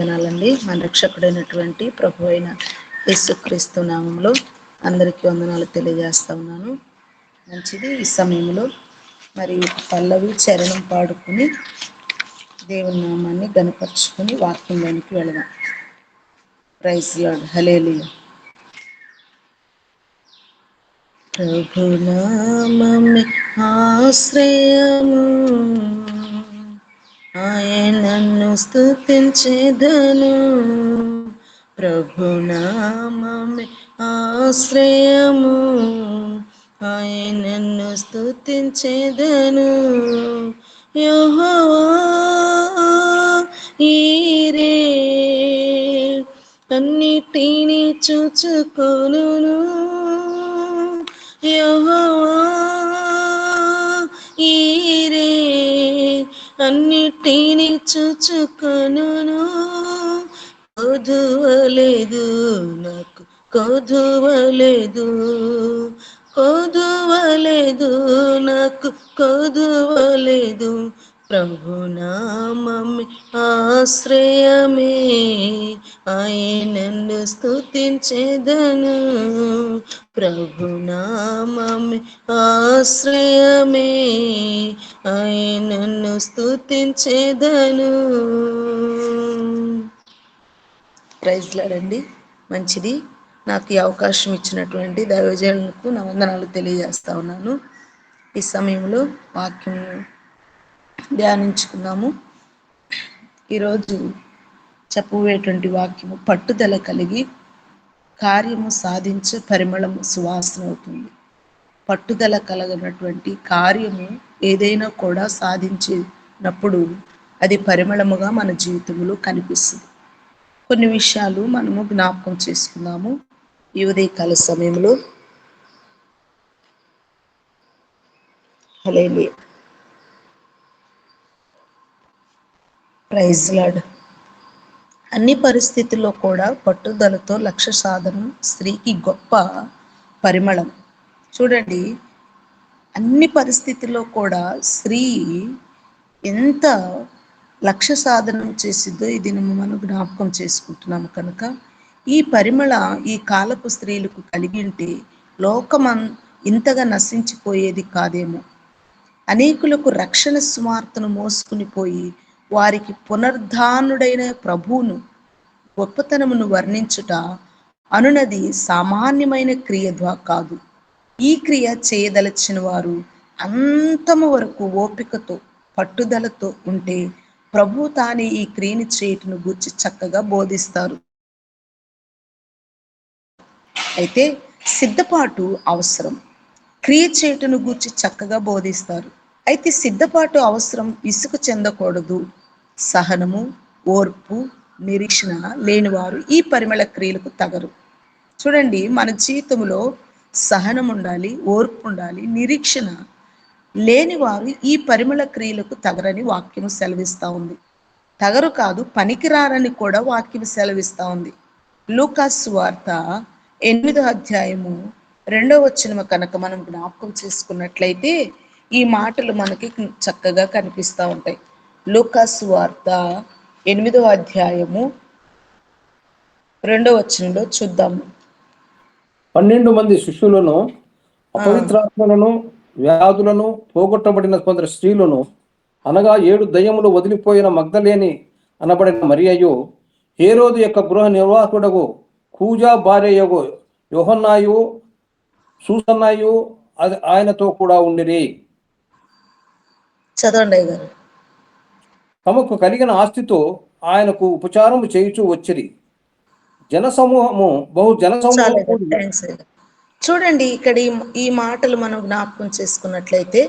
వందనాలండి. మన రక్షకుడైనటువంటి ప్రభు అయిన యేసుక్రీస్తు నామంలో అందరికీ వందనాలు తెలియజేస్తా ఉన్నాను. మంచిది. ఈ సమయంలో మరి పల్లవి చరణం పాడుకుని దేవుని నామాన్ని గణపరుచుకుని వాక్యంలోనికి వెళదాం. Praise lord. హల్లెలూయా. ప్రభు నామమే ఆశ్రయము, ఆయనను స్తుతించెదను. ప్రభునామమే ఆశ్రయము, ఆయనను స్తుతించెదను. యెహోవా ఈరే అన్నిటిని చూచుకొనును. యెహోవా ఈరే అన్నిటిని చూచుకొనును. కొదువలేదు నాకు, కొదువలేదు, కొదువలేదు నాకు, కొదువలేదు. ప్రభునామమే ఆశ్రయమే, ఆయనను స్తుతించెదను. ప్రభునామమే ఆశ్రయమే, ఆయనను స్తుతించెదను. ప్రైజ్ లార్డ్ అండి. మంచిది. నాకు ఈ అవకాశం ఇచ్చినటువంటి దైవజనులకు నా వందనాలు తెలియజేస్తా ఉన్నాను. ఈ సమయంలో వాక్యం ధ్యానించుకున్నాము. ఈరోజు చెప్పబోయేటువంటి వాక్యము పట్టుదల కలిగి కార్యము సాధించే పరిమళము సువాసన అవుతుంది. పట్టుదల కలగినటువంటి కార్యము ఏదైనా కూడా సాధించినప్పుడు అది పరిమళముగా మన జీవితంలో కనిపిస్తుంది. కొన్ని విషయాలు మనము జ్ఞాపకం చేసుకున్నాము ఈ ఉదయకాల సమయంలో. హల్లెలూయా. Praise Lord. అన్ని పరిస్థితుల్లో కూడా పట్టుదలతో లక్ష్య సాధన స్త్రీకి గొప్ప పరిమళం. చూడండి, అన్ని పరిస్థితుల్లో కూడా స్త్రీ ఎంత లక్ష్య సాధనం చేసిద్దో ఇది మనం జ్ఞాపకం చేసుకుంటున్నాము. కనుక ఈ పరిమళ ఈ కాలపు స్త్రీలకు కలిగి ఉంటే లోకం ఇంతగా నశించిపోయేది కాదేమో. అనేకులకు రక్షణ సువార్తను మోసుకుని పోయి వారికి పునరుద్ధానుడైన ప్రభువును గొప్పతనమును వర్ణించుట అనునది సామాన్యమైన క్రియ కాదు. ఈ క్రియ చేయదలచిన వారు అంతము వరకు ఓపికతో పట్టుదలతో ఉంటే ప్రభు తానే ఈ క్రియని చేయటను గూర్చి చక్కగా బోధిస్తారు. అయితే సిద్ధపాటు అవసరం. క్రియ చేయటను గూర్చి చక్కగా బోధిస్తారు. అయితే సిద్ధపాటు అవసరం. ఇసుక చెందకూడదు. సహనము, ఓర్పు, నిరీక్షణ లేనివారు ఈ పరిమళ క్రియలకు తగరు. చూడండి, మన జీవితంలో సహనం ఉండాలి, ఓర్పు ఉండాలి. నిరీక్షణ లేనివారు ఈ పరిమళ క్రియలకు తగరని వాక్యం సెలవిస్తూ ఉంది. తగరు కాదు, పనికిరారని కూడా వాక్యం సెలవిస్తూ ఉంది. లూకాసు సువార్త 8వ అధ్యాయము 2వ వచనము కనుక మనం జ్ఞాపకం చేసుకున్నట్లయితే ఈ మాటలు మనకి చక్కగా కనిపిస్తూ ఉంటాయి. లూకాసు సువార్త 8వ అధ్యాయము 2వ వచనంలో చూద్దాము. 12 మంది శిష్యులను, అపవిత్రాత్మలను, వ్యాధులను పోగొట్టబడిన కొందరు స్త్రీలను, అనగా 7 దయ్యములు వదిలిపోయిన మగ్దలేని అనబడిన మరియయు, హేరోదు యొక్క గృహ నిర్వాహకుడగు కూజా భార్యయగు యోహన్నాయు, సూసన్నాయు ఆయనతో కూడా ఉండిరి. చదవండి గారు. తమకు కలిగిన ఆస్తితో ఆయనకు ఉపచారము చేయుచూ వచ్చిరి. బహు జనసమూహము. చూడండి, ఇక్కడ ఈ మాటలు మనం జ్ఞాపకం చేసుకున్నట్లయితే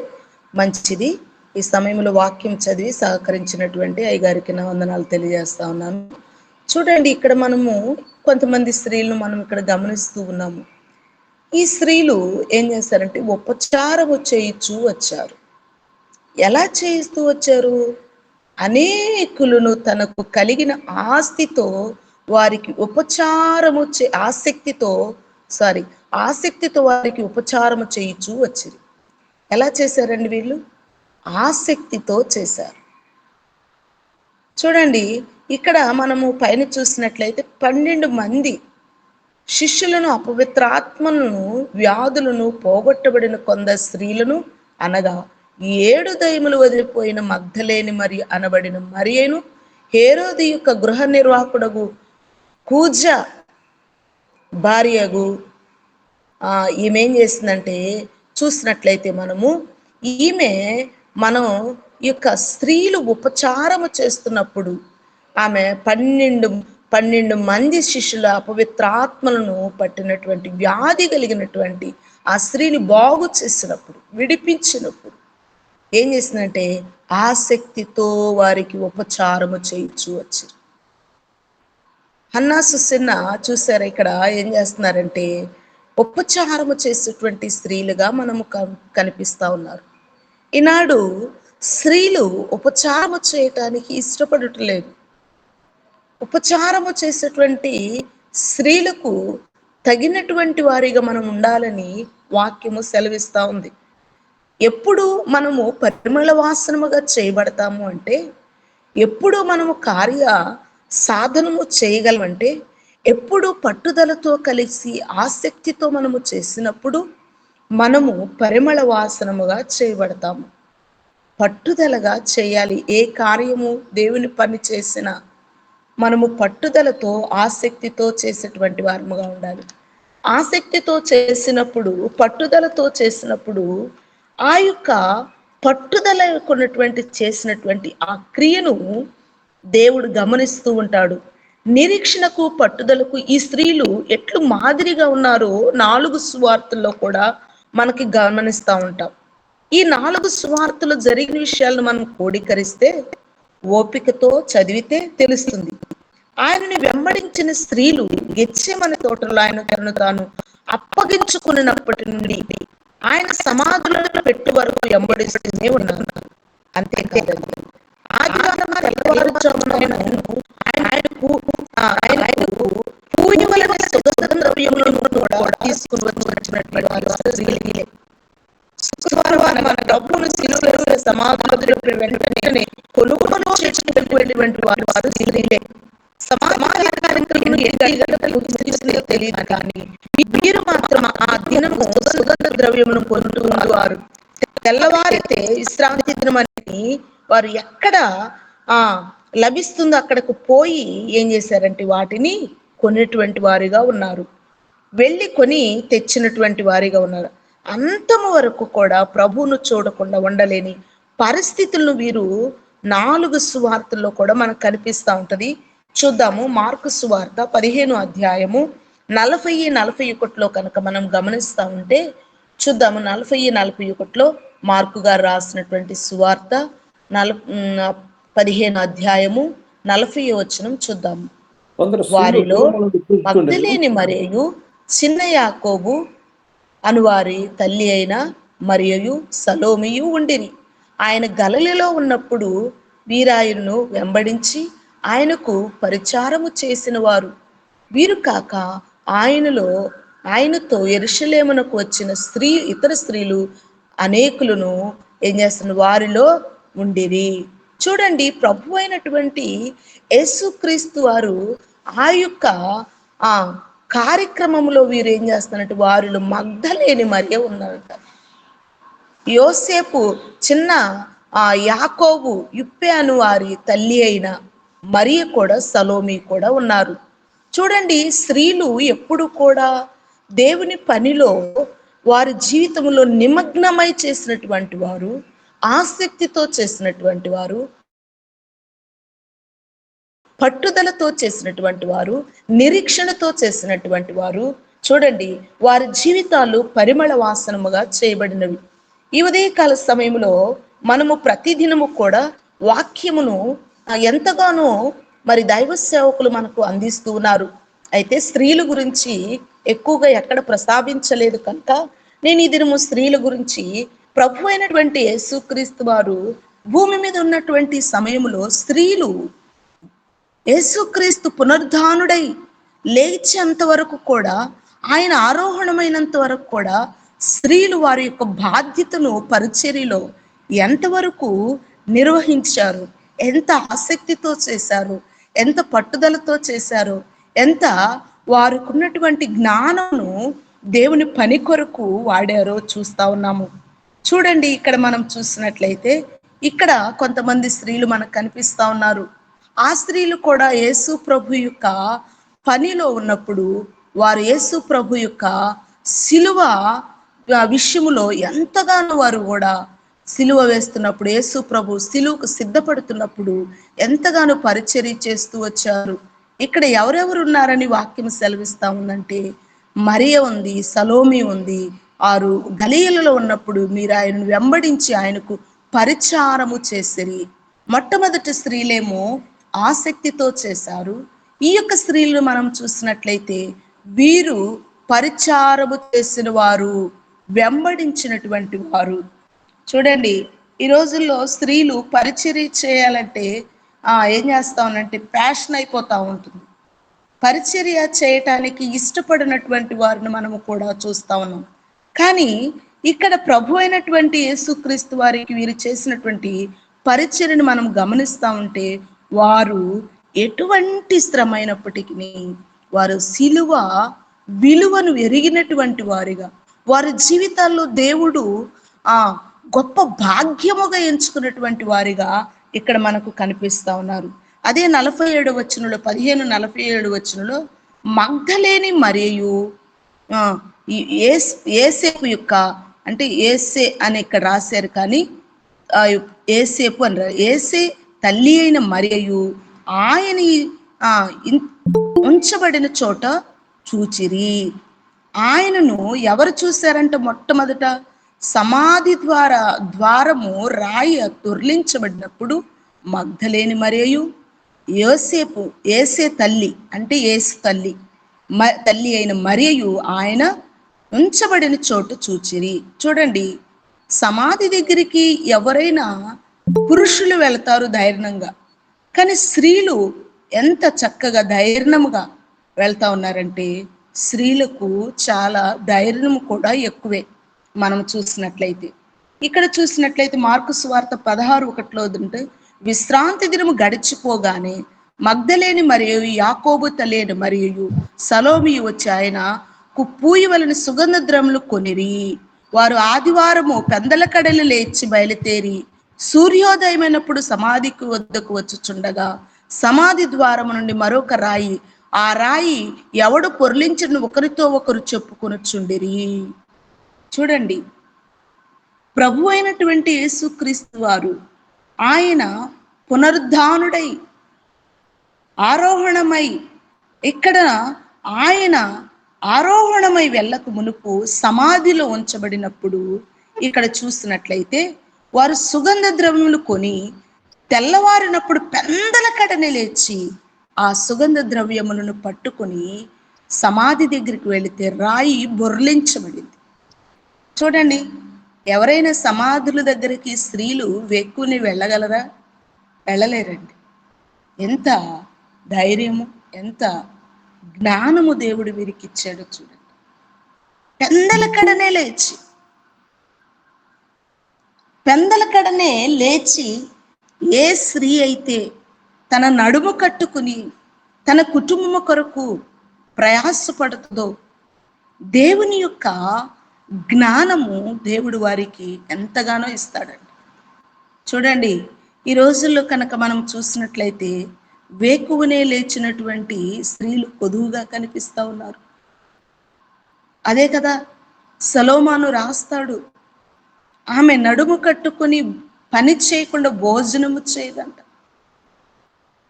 మంచిది. ఈ సమయంలో వాక్యం చదివి సహకరించినటువంటి అయ్యగారికి నా వందనాలు తెలియజేస్తా ఉన్నాను. చూడండి, ఇక్కడ మనము కొంతమంది స్త్రీలను మనం ఇక్కడ గమనిస్తూ ఉన్నాము. ఈ స్త్రీలు ఏం చేశారంటే ఉపచారము చేయిచూ వచ్చారు. ఎలా చేయిస్తూ వచ్చారు? అనేకులను తనకు కలిగిన ఆస్తితో వారికి ఉపచారము ఆసక్తితో వారికి ఉపచారము చేయిచూ వచ్చింది. ఎలా చేశారండి వీళ్ళు? ఆసక్తితో చేశారు. చూడండి, ఇక్కడ మనము పైన చూసినట్లయితే 12 మంది శిష్యులను, అపవిత్రాత్మలను, వ్యాధులను పోగొట్టబడిన కొందరు స్త్రీలను అనగా 7 దయ్యములు వదిలిపోయిన మగ్ధలేని మరి అనబడిన మరియను, హేరోది యొక్క గృహ నిర్వాహకుడగు కూజ భార్యగు ఈమె ఏం చేసిందంటే, చూసినట్లయితే ఈమె మనం ఈ యొక్క స్త్రీలు ఉపచారము చేస్తున్నప్పుడు ఆమె 12 మంది శిష్యుల అపవిత్రాత్మలను పట్టినటువంటి వ్యాధి కలిగినటువంటి ఆ స్త్రీని బాగు చేసినప్పుడు, విడిపించినప్పుడు ఏం చేసిందంటే ఆసక్తితో వారికి ఉపచారము చేయించు వచ్చి. హన్నా సుసిన్న చూసారా, ఇక్కడ ఏం చేస్తున్నారంటే ఉపచారము చేసేటువంటి స్త్రీలుగా మనము కనిపిస్తా ఉన్నారు. ఈనాడు స్త్రీలు ఉపచారము చేయటానికి ఇష్టపడట్లేదు. ఉపచారము చేసేటువంటి స్త్రీలకు తగినటువంటి వారిగా మనం ఉండాలని వాక్యము సెలవిస్తూ ఉంది. ఎప్పుడు మనము పరిమళ వాసనముగా చేయబడతాము అంటే, ఎప్పుడు మనము కార్య సాధనము చేయగలమంటే, ఎప్పుడు పట్టుదలతో కలిసి ఆసక్తితో మనము చేసినప్పుడు మనము పరిమళ వాసనముగా చేయబడతాము. పట్టుదలగా చేయాలి. ఏ కార్యము దేవుని పని చేసినా మనము పట్టుదలతో ఆసక్తితో చేసేటువంటి వారముగా ఉండాలి. ఆసక్తితో చేసినప్పుడు, పట్టుదలతో చేసినప్పుడు ఆ యొక్క పట్టుదల కొన్నటువంటి చేసినటువంటి ఆ క్రియను దేవుడు గమనిస్తూ ఉంటాడు. నిరీక్షణకు, పట్టుదలకు ఈ స్త్రీలు ఎట్లు మాదిరిగా ఉన్నారో 4 సువార్తల్లో కూడా మనకి గమనిస్తూ ఉంటాం. ఈ 4 సువార్తలు జరిగిన విషయాలను మనం క్రోడీకరిస్తే, ఓపికతో చదివితే తెలుస్తుంది. ఆయనని వెంబడించిన స్త్రీలు గెత్సేమనే తోటలో ఆయన తనను తాను అప్పగించుకున్నప్పటి నుండి ఆయన సమాధులను పెట్టే వరకు వెంబడిస్తూనే ఉన్నారు. అంతేకాదండి, ఆదివారం తెల్లవారుజామున ఆయనకు పూజ వలన సుగంధ ద్రవ్యములను కూడా తీసుకుని వచ్చినటువంటి వారు స్త్రీలే. శుక్రవారం మన డబ్బును శిలువలో సమాధుల వెంటనే కొనుగోలు చేసుకునేటువంటి వారు స్త్రీలే. సమాధి కార్యక్రమం తెలియదు, కానీ వీరు మాత్రం ఆ దినము సుగంధ ద్రవ్యమును పొందుతున్నారు. తెల్లవారితే విశ్రాంతి దినమని వారు ఎక్కడ లభిస్తుందో అక్కడకు పోయి ఏం చేశారంటే వాటిని కొనేటువంటి వారిగా ఉన్నారు. వెళ్ళి కొని తెచ్చినటువంటి వారిగా ఉన్నారు. అంతము వరకు కూడా ప్రభువును చూడకుండా ఉండలేని పరిస్థితులను వీరు 4 సువార్తల్లో కూడా మనకు కనిపిస్తూ ఉంటది. చూద్దాము. మార్కు సువార్త 15వ అధ్యాయము 40-41 కనుక మనం గమనిస్తూ ఉంటే చూద్దాము. 40-41 మార్కు గారు రాసినటువంటి సువార్త 15వ అధ్యాయము 40వ వచనం చూద్దాము. వారిలో మగ్దలేని మరియు చిన్న యాకోబు అనువారి తల్లి అయిన మరియయు సలోమియు ఉండిరి. ఆయన గలిలయలో ఉన్నప్పుడు వీరాయను వెంబడించి ఆయనకు పరిచారము చేసిన వారు వీరు కాక ఆయనతో యెరూషలేమునకు వచ్చిన ఇతర స్త్రీలు అనేకులను ఏం చేస్తున్న వారిలో ఉండిరి. చూడండి, ప్రభు అయినటువంటి యేసుక్రీస్తు వారు ఆ యొక్క కార్యక్రమంలో వీరు ఏం చేస్తున్నట్టు వారిలో మగ్దలేని మరియ ఉన్నారట. యోసేపు చిన్న యాకోబు యుప్పే అను వారి తల్లి అయిన మరియ కూడా, సలోమి కూడా ఉన్నారు. చూడండి, స్త్రీలు ఎప్పుడు కూడా దేవుని పనిలో వారి జీవితంలో నిమగ్నమై చేసినటువంటి వారు, ఆసక్తితో చేసినటువంటి వారు, పట్టుదలతో చేసినటువంటి వారు, నిరీక్షణతో చేసినటువంటి వారు. చూడండి, వారి జీవితాలు పరిమళ వాసనముగా చేయబడినవి. ఈ ఉదయకాల సమయంలో మనము ప్రతిదినము కూడా వాక్యమును ఎంతగానో మరి దైవ సేవకులు మనకు అందిస్తూ ఉన్నారు. అయితే స్త్రీల గురించి ఎక్కువగా ఎక్కడ ప్రస్తావించలేదు కనుక నేను ఈ దినము స్త్రీల గురించి, ప్రభు అయినటువంటి యేసుక్రీస్తు వారు భూమి మీద ఉన్నటువంటి సమయంలో స్త్రీలు యేసుక్రీస్తు పునరుద్ధానుడై లేచేంత వరకు కూడా, ఆయన ఆరోహణమైనంత వరకు కూడా స్త్రీలు వారి యొక్క బాధ్యతను పరిచర్యలో ఎంతవరకు నిర్వహించారు, ఎంత ఆసక్తితో చేశారో, ఎంత పట్టుదలతో చేశారో, ఎంత వారికున్నటువంటి జ్ఞానమును దేవుని పని కొరకు వాడారో చూస్తా ఉన్నాము. చూడండి, ఇక్కడ మనం చూసినట్లయితే ఇక్కడ కొంతమంది స్త్రీలు మనకు కనిపిస్తా ఉన్నారు. ఆ స్త్రీలు కూడా యేసు ప్రభు యొక్క పనిలో ఉన్నప్పుడు వారు యేసు ప్రభు యొక్క శిలువ విషయములో ఎంతగానో వారు కూడా సిలువ వేస్తున్నప్పుడు, యేసు ప్రభు సిలువకు సిద్ధపడుతున్నప్పుడు ఎంతగానో పరిచర్య చేస్తూ వచ్చారు. ఇక్కడ ఎవరెవరు ఉన్నారని వాక్యం సెలవిస్తా ఉందంటే, మరియ ఉంది, సలోమి ఉంది. వారు గలిలయలో ఉన్నప్పుడు మీరు ఆయనను వెంబడించి ఆయనకు పరిచారము చేసిరి. మొట్టమొదటి స్త్రీలేమో ఆసక్తితో చేశారు. ఈ యొక్క స్త్రీలను మనం చూసినట్లయితే వీరు పరిచారము చేసిన వారు, వెంబడించినటువంటి వారు. చూడండి, ఈ రోజుల్లో స్త్రీలు పరిచర్య చేయాలంటే ఏం చేస్తా ఉన్నంటే ప్యాషన్ అయిపోతా ఉంటుంది. పరిచర్య చేయటానికి ఇష్టపడినటువంటి వారిని మనము కూడా చూస్తా ఉన్నాం. కానీ ఇక్కడ ప్రభు అయినటువంటి యేసుక్రీస్తు వారికి వీరు చేసినటువంటి పరిచర్యను మనం గమనిస్తా ఉంటే, వారు ఎటువంటి శ్రమ అయినప్పటికీ వారు సిలువ విలువను ఎరిగినటువంటి వారిగా, వారి జీవితాల్లో దేవుడు గొప్ప భాగ్యముగా ఎంచుకున్నటువంటి వారిగా ఇక్కడ మనకు కనిపిస్తా ఉన్నారు. అదే 47 వచనంలో 15:47 వచనంలో మగ్ధలేని మరియు ఏసేపు యొక్క, అంటే ఏసే అని ఇక్కడ రాశారు కానీ ఏసేపు అని ఏసే తల్లి అయిన మరియు ఆయన ఉంచబడిన చోట చూచిరి. ఆయనను ఎవరు చూశారంటే, మొట్టమొదట సమాధి ద్వారము రాయి దొర్లించబడినప్పుడు మగ్ధలేని మరియు యోసేపు, ఏసే తల్లి అంటే యేసు తల్లి తల్లి అయిన మరియు ఆయన ఉంచబడిన చోటు చూచిరి. చూడండి, సమాధి దగ్గరికి ఎవరైనా పురుషులు వెళ్తారు ధైర్యంగా, కానీ స్త్రీలు ఎంత చక్కగా ధైర్యముగా వెళ్తా ఉన్నారంటే, స్త్రీలకు చాలా ధైర్యం కూడా ఎక్కువే. మనం చూసినట్లయితే ఇక్కడ చూసినట్లయితే మార్కు సువార్త 16:1 అంటే, విశ్రాంతి దినము గడిచిపోగానే మగ్ధలేని మరియు యాకోబు తల్లి మరియు సలోమి వచ్చి ఆయనకు పూయవలెను సుగంధ ద్రవ్యములు కొనిరి. వారు ఆదివారము పెందల కడలి లేచి బయలుదేరి సూర్యోదయమైనప్పుడు సమాధికి వద్దకు వచ్చుచుండగా సమాధి ద్వారము నుండి మరొక రాయి, ఆ రాయి ఎవడు పొర్లించిన ఒకరితో ఒకరు చెప్పుకొనుచుండిరి. చూడండి, ప్రభు అయినటువంటి యేసుక్రీస్తు వారు ఆయన పునరుద్ధానుడై ఆరోహణమై, ఇక్కడ ఆయన ఆరోహణమై వెళ్ళక మునుపు సమాధిలో ఉంచబడినప్పుడు ఇక్కడ చూసినట్లయితే వారు సుగంధ ద్రవ్యములు కొని తెల్లవారినప్పుడు పెందల కడని లేచి ఆ సుగంధ ద్రవ్యములను పట్టుకొని సమాధి దగ్గరికి వెళితే రాయి బొర్లించబడింది. చూడండి, ఎవరైనా సమాధుల దగ్గరికి స్త్రీలు వెక్కుని వెళ్ళగలరా? వెళ్ళలేరండి. ఎంత ధైర్యము, ఎంత జ్ఞానము దేవుడు వీరికి ఇచ్చాడో చూడండి. పెందల కడనే లేచి ఏ స్త్రీ అయితే తన నడుము కట్టుకుని తన కుటుంబము కొరకు ప్రయాసపడుతుందో, దేవుని యొక్క జ్ఞానము దేవుడు వారికి ఎంతగానో ఇస్తాడండి. చూడండి, ఈ రోజుల్లో కనుక మనం చూసినట్లయితే వేకువనే లేచినటువంటి స్త్రీలు కొదువుగా కనిపిస్తా ఉన్నారు. అదే కదా సలోమాను రాస్తాడు, ఆమె నడుము కట్టుకుని పని చేయకుండా భోజనము చేయదంట.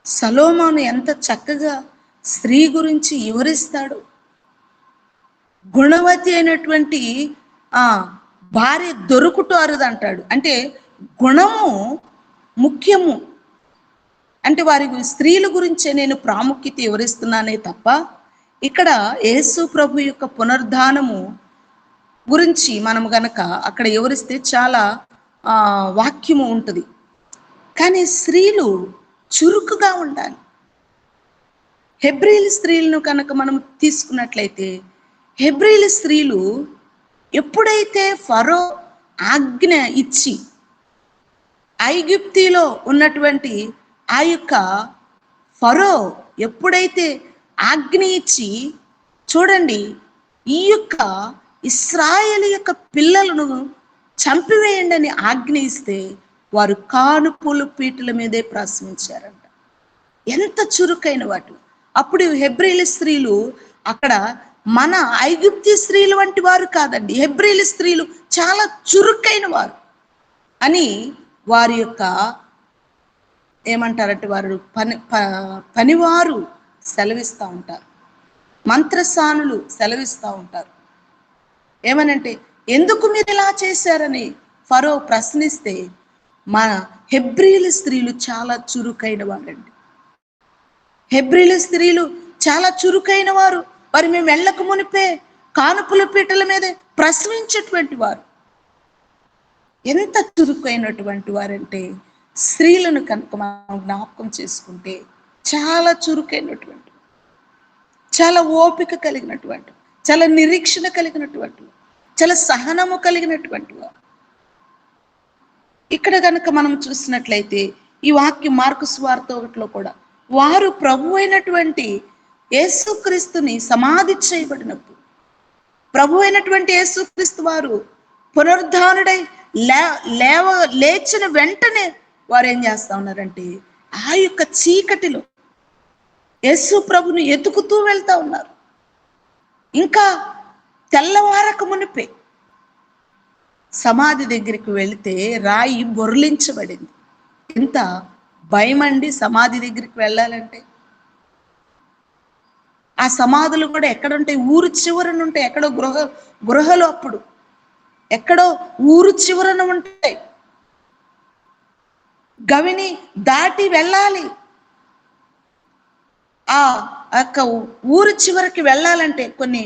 సలోమాను ఎంత చక్కగా స్త్రీ గురించి వివరిస్తాడు. గుణవతి అయినటువంటి భార్య దొరుకుట అరుదంటాడు. అంటే గుణము ముఖ్యము. అంటే వారి స్త్రీల గురించే నేను ప్రాముఖ్యత వివరిస్తున్నానే తప్ప, ఇక్కడ యేసు ప్రభు యొక్క పునరుద్ధానము గురించి మనం గనక అక్కడ వివరిస్తే చాలా వాక్యము ఉంటుంది. కానీ స్త్రీలు చురుకుగా ఉండాలి. హెబ్రీల స్త్రీలను కనుక మనం తీసుకున్నట్లయితే, హెబ్రీల స్త్రీలు ఎప్పుడైతే ఫరో ఆజ్ఞ ఇచ్చి ఐగుప్తిలో ఉన్నటువంటి ఆ యొక్క ఫరో ఎప్పుడైతే ఆజ్ఞ ఇచ్చి, చూడండి, ఈ యొక్క ఇశ్రాయేలు యొక్క పిల్లలను చంపివేయండి అని ఆజ్ఞ ఇస్తే వారు కానుపులు పీటల మీదే ప్రసవించారంట. ఎంత చురుకైన వాటి. అప్పుడు హెబ్రీల స్త్రీలు అక్కడ మన ఐగుప్తి స్త్రీలు వంటి వారు కాదండి, హెబ్రీల స్త్రీలు చాలా చురుకైన వారు అని వారి యొక్క ఏమంటారంటే వారు పనివారు సెలవిస్తూ ఉంటారు, మంత్రసానులు సెలవిస్తూ ఉంటారు. ఏమనంటే, ఎందుకు మీరు ఇలా చేశారని ఫరో ప్రశ్నిస్తే, మన హెబ్రీల స్త్రీలు చాలా చురుకైన వారండి. హెబ్రీల స్త్రీలు చాలా చురుకైన వారు. వారు మేము వెళ్ళక మునిపే కానుపుల పీటల మీదే ప్రసవించేటువంటి వారు. ఎంత చురుకైనటువంటి వారంటే, స్త్రీలను కనుక మనం జ్ఞాపకం చేసుకుంటే చాలా చురుకైనటువంటి, చాలా ఓపిక కలిగినటువంటి, చాలా నిరీక్షణ కలిగినటువంటి, చాలా సహనము కలిగినటువంటి వారు. ఇక్కడ కనుక మనం చూసినట్లయితే ఈ వాక్యం మార్కు సువార్త 1లో కూడా వారు ప్రభు అయినటువంటి యేసుక్రీస్తుని సమాధి చేయబడినప్పుడు, ప్రభు అయినటువంటి యేసుక్రీస్తు వారు పునరుద్ధానుడై లేచిన వెంటనే వారు ఏం చేస్తా ఉన్నారంటే, ఆ యొక్క చీకటిలో యేసు ప్రభుని ఎతుకుతూ వెళ్తా ఉన్నారు. ఇంకా తెల్లవారక మునిపే సమాధి దగ్గరికి వెళితే రాయి బొర్లించబడింది. ఎంత భయమండి సమాధి దగ్గరికి వెళ్ళాలంటే. ఆ సమాధులు కూడా ఎక్కడుంటాయి? ఊరు చివరన ఉంటాయి. ఎక్కడో గృహలు అప్పుడు ఎక్కడో ఊరు చివరన ఉంటాయి. గవిని దాటి వెళ్ళాలి. ఆ యొక్క ఊరు చివరికి వెళ్ళాలంటే కొన్ని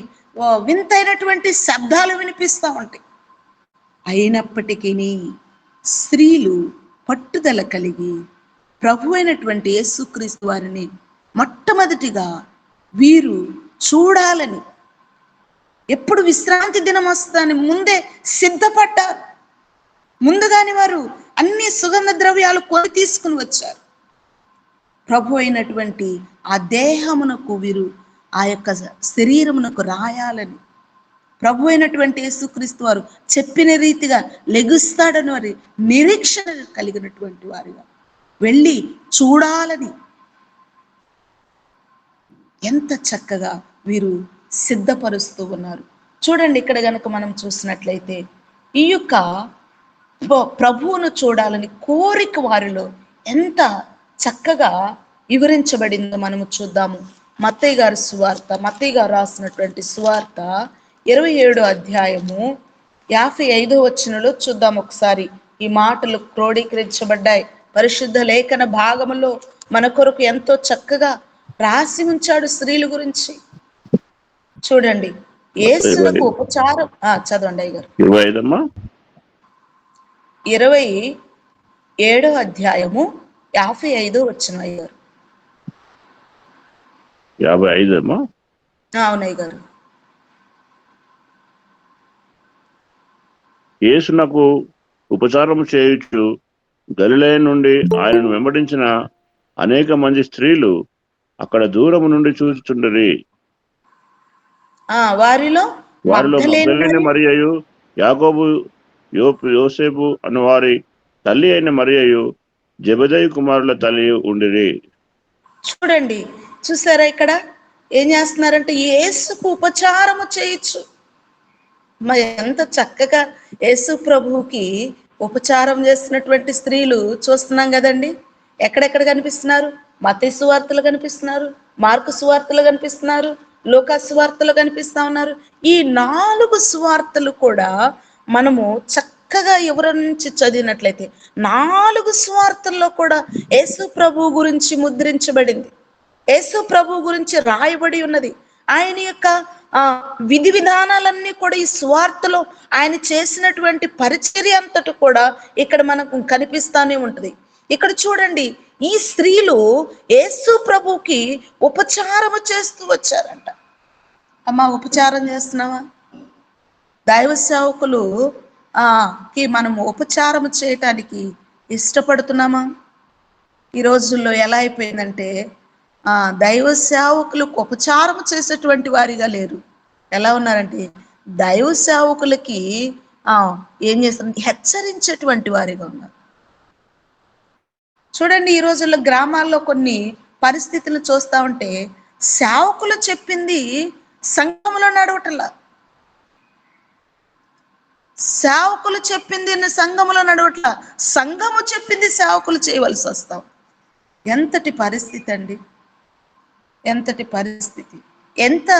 వింతైనటువంటి శబ్దాలు వినిపిస్తూ ఉంటాయి. అయినప్పటికీ స్త్రీలు పట్టుదల కలిగి ప్రభు అయినటువంటి యేసుక్రీస్తు వారిని మొట్టమొదటిగా వీరు చూడాలని, ఎప్పుడు విశ్రాంతి దినం వస్తుందని ముందే సిద్ధపడ్డారు. ముందుగానే వారు అన్ని సుగంధ ద్రవ్యాలు కొని తీసుకుని వచ్చారు. ప్రభు అయినటువంటి ఆ దేహమునకు వీరు ఆ యొక్క శరీరమునకు రాయాలని, ప్రభు అయినటువంటి యేసుక్రీస్తు వారు చెప్పిన రీతిగా లెగుస్తాడని వారి నిరీక్షణ కలిగినటువంటి వారిగా వెళ్ళి చూడాలని ఎంత చక్కగా వీరు సిద్ధపరుస్తూ ఉన్నారు. చూడండి, ఇక్కడ గనక మనం చూసినట్లయితే ఈ యొక్క ప్రభువును చూడాలని కోరిక వారిలో ఎంత చక్కగా వివరించబడిందో మనము చూద్దాము. మత్తయి గారి సువార్త, మత్తయి గారు రాసినటువంటి సువార్త 27వ అధ్యాయము 55వ వచనంలో చూద్దాం ఒకసారి. ఈ మాటలు క్రోడీకరించబడ్డాయి పరిశుద్ధ లేఖన భాగములో. మన కొరకు ఎంతో చక్కగా రాసి ఉంచాడు స్త్రీల గురించి. చూడండి, యేసునకు ఉపచారం చదవండి అయ్యగారు. 27వ అధ్యాయము 55వ వచనం అయ్యారు. 55 అవునయ్య గారు. యేసునకు ఉపచారం చేయుచు గలిలయ నుండి ఆయనను వెంబడించిన అనేక మంది స్త్రీలు అక్కడ దూరము నుండి చూచుచుండిరి. వారిలో మగ్దలేనే మరియయు, యాకోబు, యోసేపు అను వారి తల్లి అయిన మరియయు, జెబెదయి కుమారుల తల్లి ఉండిరి. చూడండి, చూసారా ఇక్కడ ఏం చేస్తున్నారంటే యేసుకు ఉపచారము చేయొచ్చు. మరి ఎంత చక్కగా యేసు ప్రభువుకి ఉపచారం చేస్తున్నటువంటి స్త్రీలు చూస్తున్నాం కదండి. ఎక్కడెక్కడ కనిపిస్తున్నారు? మత్తయి సువార్తలు కనిపిస్తున్నారు, మార్కు సువార్తలు కనిపిస్తున్నారు, లూకా సువార్తలు కనిపిస్తా ఉన్నారు. ఈ 4 సువార్తలు కూడా మనము చక్కగా ఎవరి నుంచి చదివినట్లయితే 4 సువార్తల్లో కూడా యేసు ప్రభు గురించి ముద్రించబడింది, యేసు ప్రభు గురించి రాయబడి ఉన్నది. ఆయన యొక్క విధి విధానాలన్నీ కూడా ఈ సువార్తలో ఆయన చేసినటువంటి పరిచర్య అంతటి కూడా ఇక్కడ మనకు కనిపిస్తానే ఉంటుంది. ఇక్కడ చూడండి, ఈ స్త్రీలు యేసు ప్రభుకి ఉపచారము చేస్తూ వచ్చారంట. అమ్మా, ఉపచారం చేస్తున్నావా? దైవ సేవకులు కి మనము ఉపచారం చేయటానికి ఇష్టపడుతున్నామా? ఈ రోజుల్లో ఎలా అయిపోయిందంటే దైవ సేవకులకు ఉపచారం చేసేటువంటి వారిగా లేరు. ఎలా ఉన్నారంటే దైవ సేవకులకి ఏం చేస్తారు, హెచ్చరించేటువంటి వారిగా ఉన్నారు. చూడండి, ఈ రోజుల్లో గ్రామాల్లో కొన్ని పరిస్థితులు చూస్తా ఉంటే సేవకులు చెప్పింది సంఘంలో నడవటంలా, సేవకులు చెప్పింది సంఘములో నడవట్లా, సంఘము చెప్పింది సేవకులు చేయవలసి వస్తాం. ఎంతటి పరిస్థితి అండి, ఎంతటి పరిస్థితి! ఎంత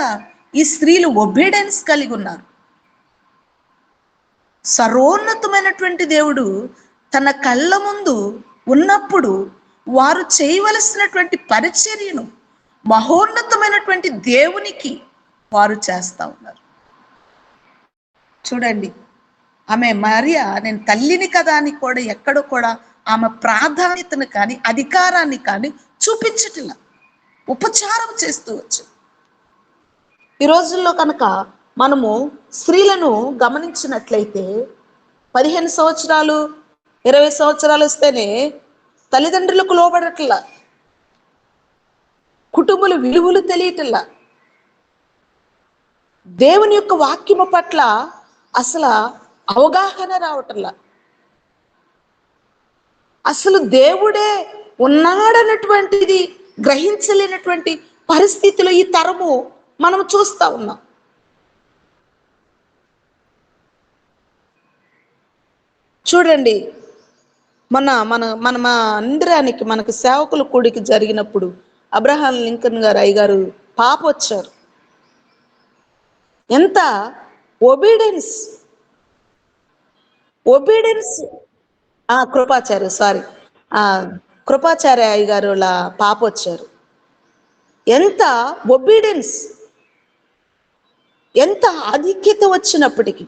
ఈ స్త్రీలు ఒబీడియన్స్ కలిగి ఉన్నారు. సర్వోన్నతమైనటువంటి దేవుడు తన కళ్ళ ముందు ఉన్నప్పుడు వారు చేయవలసినటువంటి పరిచర్యను మహోన్నతమైనటువంటి దేవునికి వారు చేస్తా ఉన్నారు. చూడండి, ఆమె మరియా నేను తల్లిని కదా అని కూడా ఎక్కడ కూడా ఆమె ప్రాధాన్యతను కానీ అధికారాన్ని కానీ చూపించట్లా, ఉపచారం చేస్తూ వచ్చు. ఈ రోజుల్లో కనుక మనము స్త్రీలను గమనించినట్లయితే 15 సంవత్సరాలు 20 సంవత్సరాలు వస్తేనే తల్లిదండ్రులకు లోబడట్లా, కుటుంబల విలువలు తెలియటల్లా, దేవుని యొక్క వాక్యము పట్ల అసలు అవగాహన రావటంలా, అసలు దేవుడే ఉన్నాడన్నటువంటిది గ్రహించలేనటువంటి పరిస్థితిలో ఈ తరము మనం చూస్తా ఉన్నాం. చూడండి, మన మందిరానికి మనకు సేవకుల కూడికి జరిగినప్పుడు అబ్రహాం లింకన్ గారు అయ్యగారు పాప వచ్చారు. ఎంత ఒబీడియన్స్ కృపాచార్య అయ్యగారు పాప వచ్చారు. ఎంత ఒబీడియన్స్, ఎంత ఆధిక్యత వచ్చినప్పటికీ,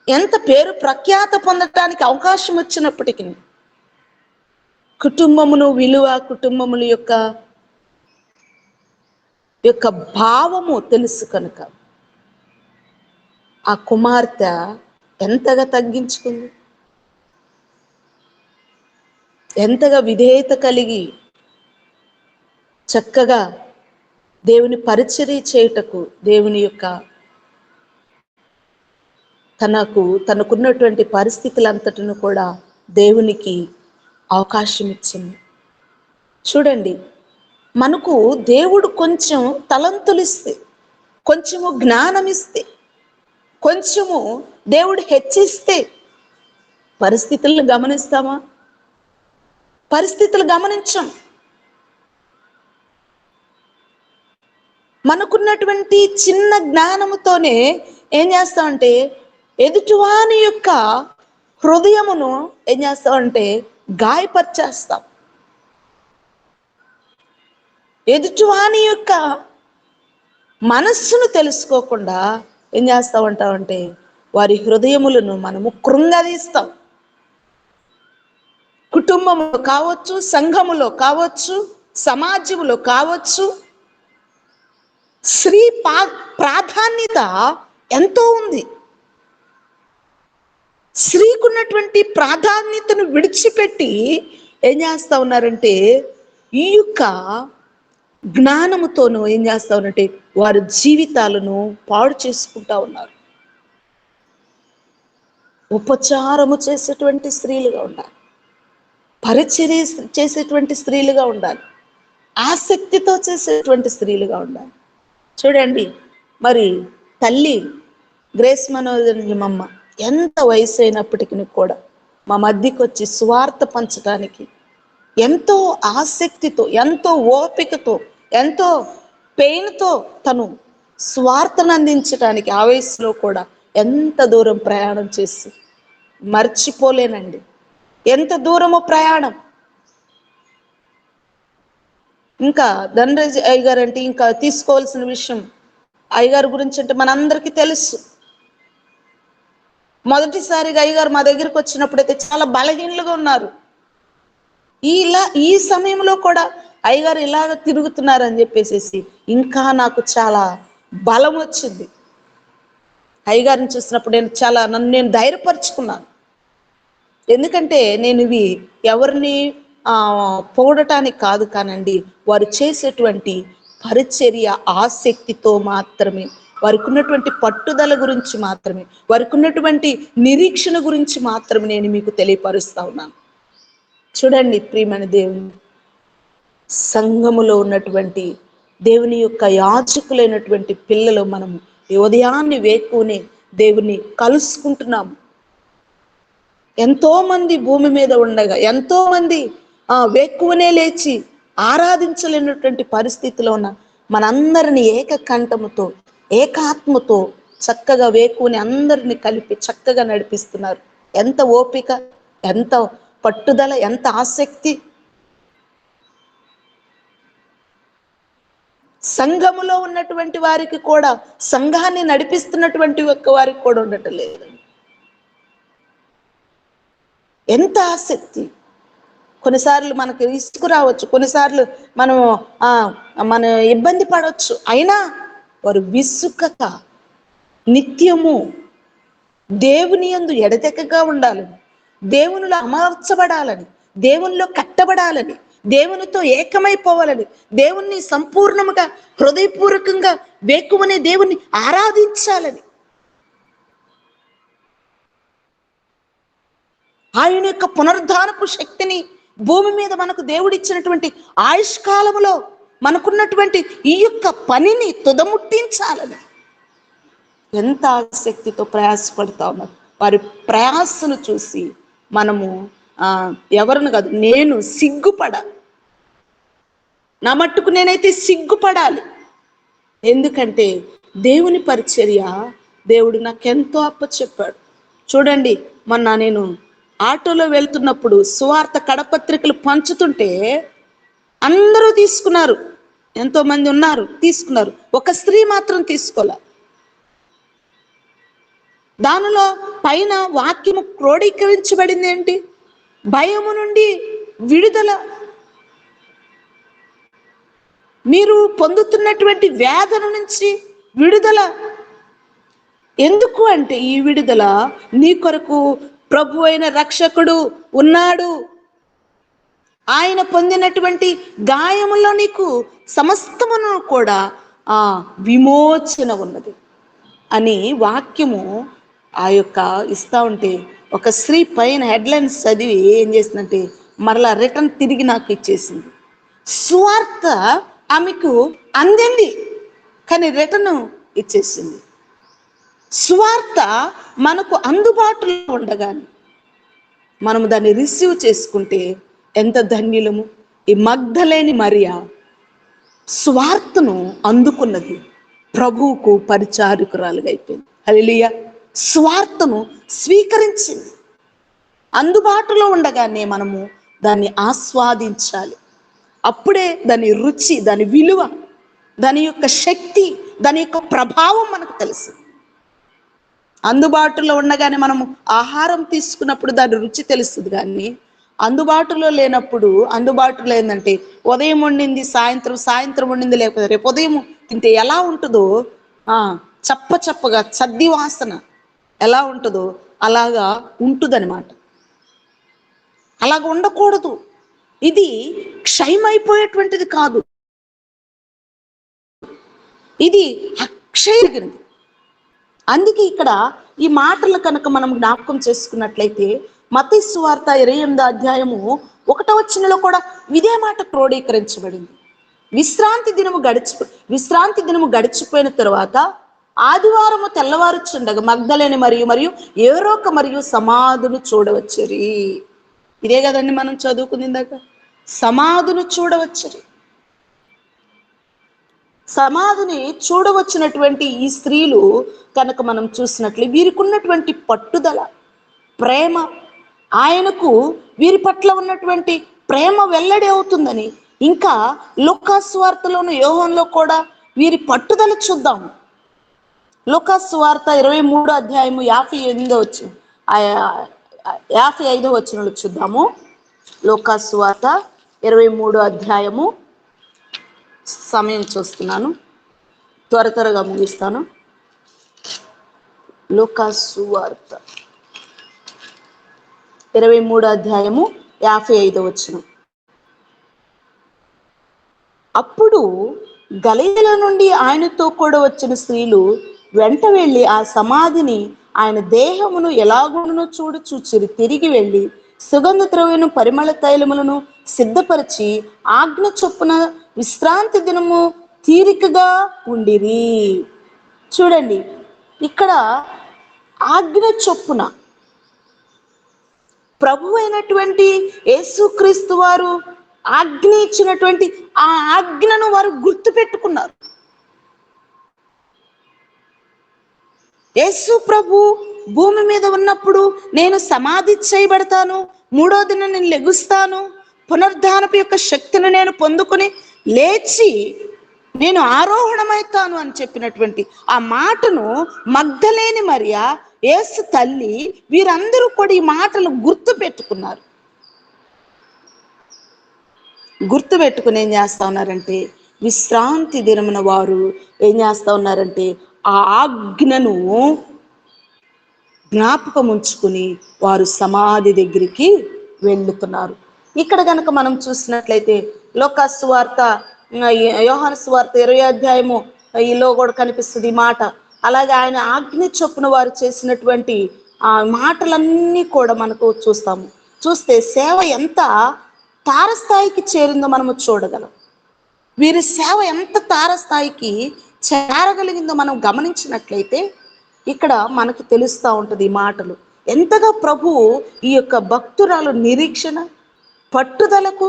ఎంత పేరు ప్రఖ్యాత పొందటానికి అవకాశం వచ్చినప్పటికీ కుటుంబమును విలువ, కుటుంబముల యొక్క భావము తెలుసు కనుక ఆ కుమార్తె ఎంతగా తగ్గించుకుంది, ఎంతగా విధేయత కలిగి చక్కగా దేవుని పరిచర్య చేయుటకు దేవుని యొక్క తనకున్నటువంటి పరిస్థితులంతటిని కూడా దేవునికి అవకాశం ఇచ్చింది. చూడండి, మనకు దేవుడు కొంచెం తలంతులు ఇస్తే, కొంచెము జ్ఞానం ఇస్తే, కొంచెము దేవుడు హెచ్చిస్తే పరిస్థితులను గమనిస్తామా? పరిస్థితులు గమనించం. మనకున్నటువంటి చిన్న జ్ఞానముతోనే ఏం చేస్తామంటే ఎదుటివాని యొక్క హృదయమును ఏం చేస్తామంటే గాయపరిచేస్తాం. ఎదుటివాని యొక్క మనస్సును తెలుసుకోకుండా ఏం చేస్తామంటామంటే వారి హృదయములను మనము కృంగదీస్తాం. కుటుంబములో కావచ్చు, సంఘములో కావచ్చు, సమాజంలో కావచ్చు, స్త్రీ ప్రాధాన్యత ఎంతో ఉంది. స్త్రీకున్నటువంటి ప్రాధాన్యతను విడిచిపెట్టి ఏం చేస్తా ఉన్నారంటే ఈ యొక్క జ్ఞానముతోనూ ఏం చేస్తా ఉన్నారంటే వారి జీవితాలను పాడు చేసుకుంటా ఉన్నారు. ఉపచారము చేసేటువంటి స్త్రీలుగా ఉండాలి, పరిచర్య చేసేటువంటి స్త్రీలుగా ఉండాలి, ఆసక్తితో చేసేటువంటి స్త్రీలుగా ఉండాలి. చూడండి, మరి తల్లి గ్రేస్ మనోజమ్మ ఎంత వయసు అయినప్పటికీ కూడా మా మధ్యకి వచ్చి సువార్త పంచడానికి ఎంతో ఆసక్తితో, ఎంతో ఓపికతో, ఎంతో పెయిన్తో తను స్వార్థను అందించడానికి ఆ వయసులో కూడా ఎంత దూరం ప్రయాణం చేసి మర్చిపోలేనండి. ఎంత దూరమో ప్రయాణం. ఇంకా ధనరాజ్ అయ్యగారు అంటే ఇంకా తీసుకోవాల్సిన విషయం, అయ్యగారి గురించి అంటే మనందరికీ తెలుసు. మొదటిసారిగా అయ్యగారు మా దగ్గరికి వచ్చినప్పుడైతే చాలా బలహీనలుగా ఉన్నారు. ఈ సమయంలో కూడా అయ్యగారు ఇలాగ తిరుగుతున్నారని చెప్పేసి ఇంకా నాకు చాలా బలం వచ్చింది. అయ్యగారిని చూసినప్పుడు నన్ను నేను ధైర్యపరుచుకున్నాను. ఎందుకంటే నేను ఇవి ఎవరిని పొగడటానికి కాదు కానండి, వారు చేసేటువంటి పరిచర్య ఆసక్తితో మాత్రమే, వారికి ఉన్నటువంటి పట్టుదల గురించి మాత్రమే, వారికి ఉన్నటువంటి నిరీక్షణ గురించి మాత్రమే నేను మీకు తెలియపరుస్తా ఉన్నాను. చూడండి ప్రియమైన దేవుని సంఘములో ఉన్నటువంటి దేవుని యొక్క యాజకులైనటువంటి పిల్లలు మనం ఉదయాన్ని వేకునే దేవుని కలుసుకుంటున్నాము. ఎంతో మంది భూమి మీద ఉండగా ఎంతో మంది వేకువనే లేచి ఆరాధించలేనటువంటి పరిస్థితిలో ఉన్న మనందరిని ఏకకంఠముతో ఏకాత్మతో చక్కగా వేకువని అందరిని కలిపి చక్కగా నడిపిస్తున్నారు. ఎంత ఓపిక, ఎంత పట్టుదల, ఎంత ఆసక్తి. సంఘములో ఉన్నటువంటి వారికి కూడా, సంఘాన్ని నడిపిస్తున్నటువంటి వారికి కూడా ఉండటం లేదు. ఎంత ఆసక్తి. కొన్నిసార్లు మనకు ఇసుకు రావచ్చు, కొన్నిసార్లు మన ఇబ్బంది పడవచ్చు, అయినా వారు విసుకక నిత్యము దేవుని యందు ఎడతెగక ఉండాలని, దేవునిలో అమర్చబడాలని, దేవునిలో కట్టబడాలని, దేవునితో ఏకమైపోవాలని, దేవుణ్ణి సంపూర్ణముగా హృదయపూర్వకంగా వేకువనే దేవుణ్ణి ఆరాధించాలని, ఆయన యొక్క పునరుద్ధానపు శక్తిని భూమి మీద మనకు దేవుడిచ్చినటువంటి ఆయుష్కాలములో మనకున్నటువంటి ఈ యొక్క పనిని తుదముట్టించాలని ఎంత ఆసక్తితో ప్రయాసపడతా ఉన్నారు. వారి ప్రయాసను చూసి మనము ఎవరిని కాదు, నేను సిగ్గుపడాలి. నా మట్టుకు నేనైతే సిగ్గుపడాలి. ఎందుకంటే దేవుని పరిచర్య దేవుడు నాకెంతో అప్పచెప్పాడు. చూడండి, మొన్న నేను ఆటోలో వెళ్తున్నప్పుడు సువార్త కడపత్రికలు పంచుతుంటే అందరూ తీసుకున్నారు, ఎంతో మంది ఉన్నారు తీసుకున్నారు, ఒక స్త్రీ మాత్రం తీసుకోలే. దానిలో పైన వాక్యము క్రోడీకరించబడింది ఏంటి? భయము నుండి విడుదల. మీరు పొందుతున్నటువంటి వేదన నుంచి విడుదల. ఎందుకు అంటే ఈ విడుదల నీ కొరకు ప్రభు అయిన రక్షకుడు ఉన్నాడు, ఆయన పొందినటువంటి గాయములో నీకు సమస్తమును కూడా విమోచన ఉన్నది అని వాక్యము ఇస్తా ఉంటే, ఒక స్త్రీ పైన హెడ్లైన్స్ చదివి ఏం చేసిందంటే మరలా రిటర్న్ తిరిగి నాకు ఇచ్చేసింది. సువార్త ఆమెకు అందింది కానీ రిటర్న్ ఇచ్చేసింది. సువార్త మనకు అందుబాటులో ఉండగానే మనము దాన్ని రిసీవ్ చేసుకుంటే ఎంత ధన్యులము. ఈ మగ్ధలేని మరియ సువార్తను అందుకున్నది, ప్రభువుకు పరిచారకురాలుగా అయిపోయింది. హల్లెలూయా. సువార్తను స్వీకరించింది. అందుబాటులో ఉండగానే మనము దాన్ని ఆస్వాదించాలి. అప్పుడే దాని రుచి, దాని విలువ, దాని యొక్క శక్తి, దాని యొక్క ప్రభావం మనకు తెలుసు. అందుబాటులో ఉండగానే మనము ఆహారం తీసుకున్నప్పుడు దాని రుచి తెలుస్తుంది, కానీ అందుబాటులో లేనప్పుడు, అందుబాటులో ఏంటంటే ఉదయం వండింది సాయంత్రం వండింది లేకపోతే రేపు ఉదయం తింటే ఎలా ఉంటుందో, చప్పగా చద్ది వాసన ఎలా ఉంటుందో అలాగా ఉంటుందన్నమాట. అలాగ ఉండకూడదు. ఇది క్షయమైపోయేటువంటిది కాదు, ఇది అక్షయగిరిది. అందుకే ఇక్కడ ఈ మాటలు కనుక మనం జ్ఞాపకం చేసుకున్నట్లయితే మత్తయి సువార్త 28వ అధ్యాయము 1వ వచనంలో కూడా ఇదే మాట క్రోడీకరించబడింది. విశ్రాంతి దినము గడిచిపోయిన తరువాత ఆదివారము తెల్లవారుచుండగా మగ్ధలేని మరియు ఏరోక మరియు సమాధులు చూడవచ్చరి. ఇదే కదండి మనం చదువుకుంది ఇందాక, సమాధులు చూడవచ్చరి. సమాధిని చూడవచ్చినటువంటి ఈ స్త్రీలు కనుక మనం చూసినట్లు వీరికి ఉన్నటువంటి పట్టుదల, ప్రేమ, ఆయనకు వీరి పట్ల ఉన్నటువంటి ప్రేమ వెల్లడి అవుతుందని ఇంకా లూకాసు వార్తలోను యోహానులో కూడా వీరి పట్టుదల చూద్దాం. లూకాసు వార్త 23వ అధ్యాయము 55వ వచనంలో చూద్దాము. లూకాసు వార్త 23వ అధ్యాయము, సమయం చూస్తున్నాను, త్వరగా ముగిస్తాను. లూకాసు వార్త 23వ అధ్యాయము 55వ వచనం. అప్పుడు గలిలయ నుండి ఆయనతో కూడా వచ్చిన స్త్రీలు వెంట వెళ్ళి ఆ సమాధిని ఆయన దేహమును ఎలాగునో చూచిరి. తిరిగి వెళ్ళి సుగంధ ద్రవ్యను పరిమళ తైలములను సిద్ధపరిచి ఆజ్ఞ చొప్పున విశ్రాంతి దినము తీరికగా ఉండిరి. చూడండి, ఇక్కడ ఆజ్ఞ చొప్పున ప్రభు అయినటువంటి యేసుక్రీస్తు వారు ఆజ్ఞ ఇచ్చినటువంటి ఆ ఆజ్ఞను వారు గుర్తు పెట్టుకున్నారు. యేసు ప్రభు భూమి మీద ఉన్నప్పుడు నేను సమాధి చేయబడతాను, 3వ దినం నేను లెగుస్తాను, పునరుద్ధానపు యొక్క శక్తిని నేను పొందుకొని లేచి నేను ఆరోహణమవుతాను అని చెప్పినటువంటి ఆ మాటను మగ్దలేని మరియా, యేసు తల్లి, వీరందరూ కూడా ఈ మాటలు గుర్తు పెట్టుకున్నారు. గుర్తు పెట్టుకుని ఏం చేస్తా ఉన్నారంటే, విశ్రాంతి దినమున వారు ఏం చేస్తా ఉన్నారంటే ఆ ఆజ్ఞను జ్ఞాపకం ఉంచుకుని వారు సమాధి దగ్గరికి వెళ్తున్నారు. ఇక్కడ కనుక మనం చూసినట్లయితే లూకా సువార్త, యోహాను సువార్త 20వ అధ్యాయము ఈలో కూడా కనిపిస్తుంది ఈ మాట. అలాగే ఆయన ఆజ్ఞ చొప్పున వారు చేసినటువంటి ఆ మాటలన్నీ కూడా మనకు చూస్తే సేవ ఎంత తారస్థాయికి చేరిందో మనము చూడగలం. వీరి సేవ ఎంత తారస్థాయికి చేరగలిగిందో మనం గమనించినట్లయితే ఇక్కడ మనకు తెలుస్తూ ఉంటుంది ఈ మాటలు. ఎంతగా ప్రభు ఈ యొక్క భక్తురాలు నిరీక్షణ పట్టుదలకు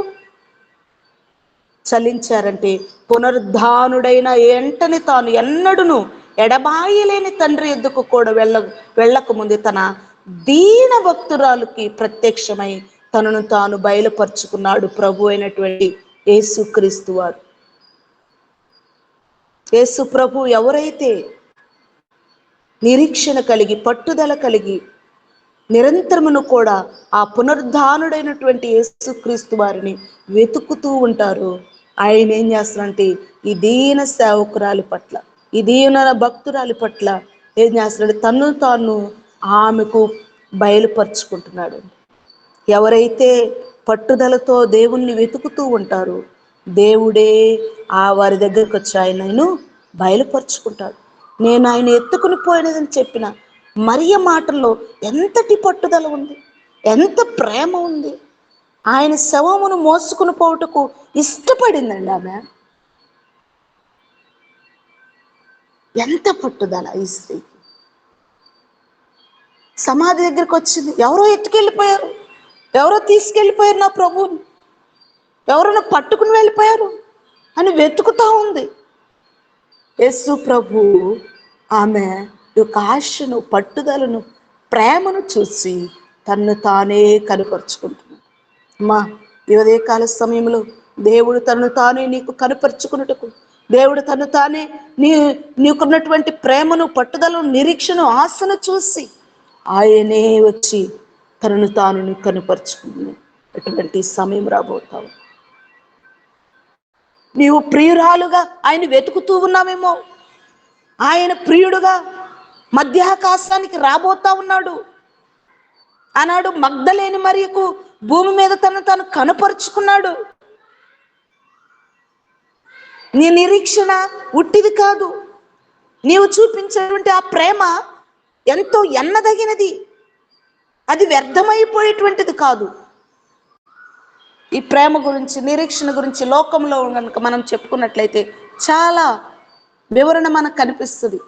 చలించారంటే, పునరుద్ధానుడైన వెంటనే తాను ఎన్నడూను ఎడబాయలేని తండ్రి ఎద్దుకు కూడా వెళ్ళక ముందు తన దీన భక్తురాలుకి ప్రత్యక్షమై తనను తాను బయలుపరుచుకున్నాడు ప్రభు అయినటువంటి యేసుక్రీస్తు వారు. యేసు ప్రభు ఎవరైతే నిరీక్షణ కలిగి పట్టుదల కలిగి నిరంతరమును కూడా ఆ పునరుద్ధానుడైనటువంటి యేసుక్రీస్తు వారిని వెతుకుతూ ఉంటారు, ఆయన ఏం చేస్తారంటే ఈ దీన సేవకురాలి పట్ల, ఈ దీన భక్తురాలి పట్ల ఏం చేస్తున్నాడు, తను తాను ఆమెకు బయలుపరుచుకుంటున్నాడు. ఎవరైతే పట్టుదలతో దేవుణ్ణి వెతుకుతూ ఉంటారో దేవుడే ఆ వారి దగ్గరకు వచ్చి ఆయనను బయలుపరుచుకుంటాడు. నేను ఆయన ఎత్తుకుని పోయినదని చెప్పిన మరియ మాటల్లో ఎంతటి పట్టుదల ఉంది, ఎంత ప్రేమ ఉంది. ఆయన శవమును మోసుకుని పోవుటకు ఇష్టపడిందండి ఆమె. ఎంత పట్టుదల ఈ స్త్రీకి. సమాధి దగ్గరికి వచ్చింది, ఎవరో ఎత్తుకెళ్ళిపోయారు, ఎవరో తీసుకెళ్ళిపోయారు నా ప్రభువుని, ఎవరైనా పట్టుకుని వెళ్ళిపోయారు అని వెతుకుతా ఉంది. యేసు ప్రభు ఆమె యొక్క ఆశను, పట్టుదలను, ప్రేమను చూసి తన్ను తానే కనుపరుచుకుంటున్నాడు. అమ్మా, ఈ ఉదయకాల సమయంలో దేవుడు తనను తానే నీకు కనుపరుచుకున్నట్టుకు, దేవుడు తను తానే నీకున్నటువంటి ప్రేమను, పట్టుదలను, నిరీక్షను, ఆశను చూసి ఆయనే వచ్చి తనను తాను కనుపరుచుకుని అటువంటి సమయం రాబోతావు. నీవు ప్రియురాలుగా ఆయన వెతుకుతూ ఉన్నామేమో, ఆయన ప్రియుడుగా మధ్యాకాశానికి రాబోతా ఉన్నాడు. ఆనాడు మగ్దలేని మరియకు భూమి మీద తను తాను కనపరుచుకున్నాడు. నీ నిరీక్షణ ఉట్టిది కాదు, నీవు చూపించేటువంటి ఆ ప్రేమ ఎంతో ఎన్నదగినది, అది వ్యర్థమైపోయేటువంటిది కాదు. ఈ ప్రేమ గురించి, నిరీక్షణ గురించి లోకంలో కనుక మనం చెప్పుకున్నట్లయితే చాలా వివరణ మనకు కనిపిస్తుంది.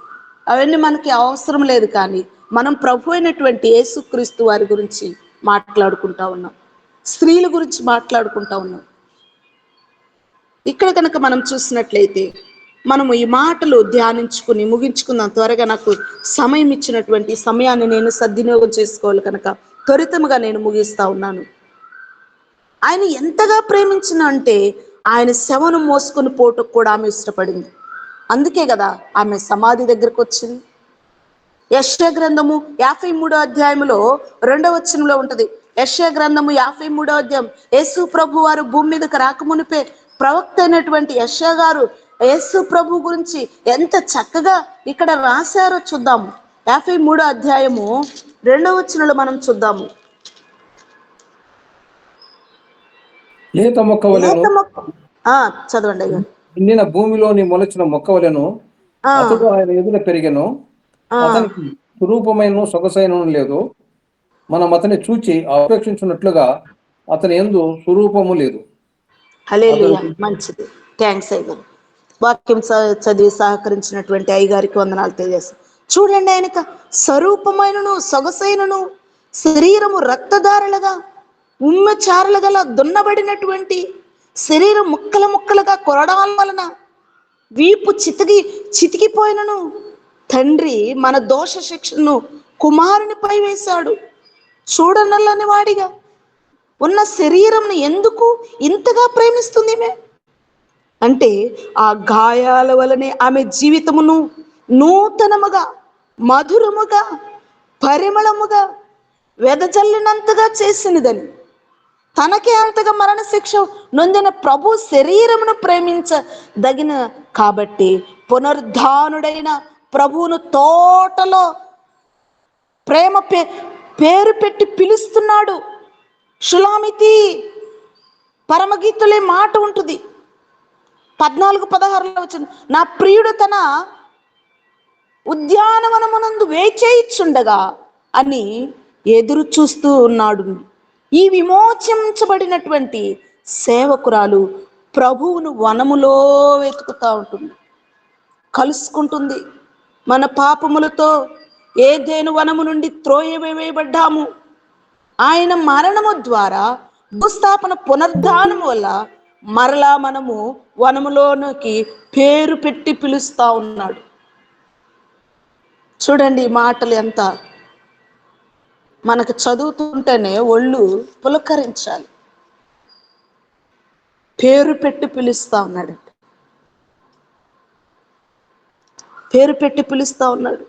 అవన్నీ మనకి అవసరం లేదు. కానీ మనం ప్రభు అయినటువంటి యేసుక్రీస్తు వారి గురించి మాట్లాడుకుంటా ఉన్నాం, స్త్రీల గురించి మాట్లాడుకుంటా ఉన్నాం. ఇక్కడ కనుక మనం చూసినట్లయితే మనము ఈ మాటలు ధ్యానించుకుని ముగించుకుందాం. త్వరగా నాకు సమయం ఇచ్చినటువంటి సమయాన్ని నేను సద్వినియోగం చేసుకోవాలి కనుక త్వరితముగా నేను ముగిస్తా ఉన్నాను. ఆయన ఎంతగా ప్రేమించిన అంటే ఆయన శవను మోసుకొని పోటుకు కూడా ఆమె ఇష్టపడింది. అందుకే కదా ఆమె సమాధి దగ్గరకు వచ్చింది. యెషయా గ్రంథము 53వ అధ్యాయంలో 2వ వచనంలో ఉంటది. యెషయా గ్రంథము 53వ అధ్యాయం, యేసు ప్రభు వారు భూమి మీదకి రాకమునిపే ప్రవక్త అయినటువంటి యెషయా గారు యేసు ప్రభు గురించి ఎంత చక్కగా ఇక్కడ రాశారో చూద్దాము. 53వ అధ్యాయము 2వ వచనంలో మనం చూద్దాము. లేత మొక్క చదవండి అయ్యా. నిండిన భూమిలోని మొలచిన మొక్కవలెను అతడు ఆయన ఎదుట పెరిగెను. అతనికి స్వరూపమైన సొగసైన లేదు. మనం అతన్ని చూచి అపేక్షించున్నట్లుగా అతని యందు స్వరూపము లేదు. హల్లెలూయా. మంచిది, థ్యాంక్స్ అయ్యగారు. వాక్యం చదివి సహకరించినటువంటి అయ్యగారికి వందనాలు తెలియజేస్తాం. చూడండి, ఆయనక స్వరూపమైనను సొగసైనను శరీరము రక్తధారలుగా ఉమ్మచారలు గల దున్నబడినటువంటి శరీరం ముక్కల ముక్కలుగా కొరడాల వలన వీపు చితికిపోయినను తండ్రి మన దోష శిక్షను కుమారునిపై వేశాడు. చూడనల్లని వాడిగా ఉన్న శరీరంను ఎందుకు ఇంతగా ప్రేమిస్తుంది ఈమె అంటే, ఆ గాయాల వలనే ఆమె జీవితమును నూతనముగా, మధురముగా, పరిమళముగా వెదజల్లినంతగా చేసినదని, తనకే అంతగా మరణశిక్ష నొందిన ప్రభు శరీరమును ప్రేమించదగిన కాబట్టి పునరుద్ధానుడైన ప్రభువును తోటలో ప్రేమ పేరు పెట్టి పిలుస్తున్నాడు. షులామితి పరమగీతులే మాట ఉంటుంది 14-16 వచ్చింది. నా ప్రియుడు తన ఉద్యానవనమునందు వేచేయిచుండగా అని ఎదురు చూస్తూ ఉన్నాడు. ఈ విమోచించబడినటువంటి సేవకురాలు ప్రభువును వనములో వెతుకుతూ ఉంటుంది, కలుసుకుంటుంది. మన పాపములతో ఏదెను వనము నుండి త్రోయవేయబడ్డాము. ఆయన మరణము ద్వారా భూస్థాపన పునరుద్ధానము వల్ల మరలా మనము వనములోనికి పేరు పెట్టి పిలుస్తా ఉన్నాడు. చూడండి ఈ మాటలు ఎంత మనకు చదువుతుంటేనే ఒళ్ళు పులకరించాలి. పేరు పెట్టి పిలుస్తా ఉన్నాడు, పేరు పెట్టి పిలుస్తా ఉన్నాడు.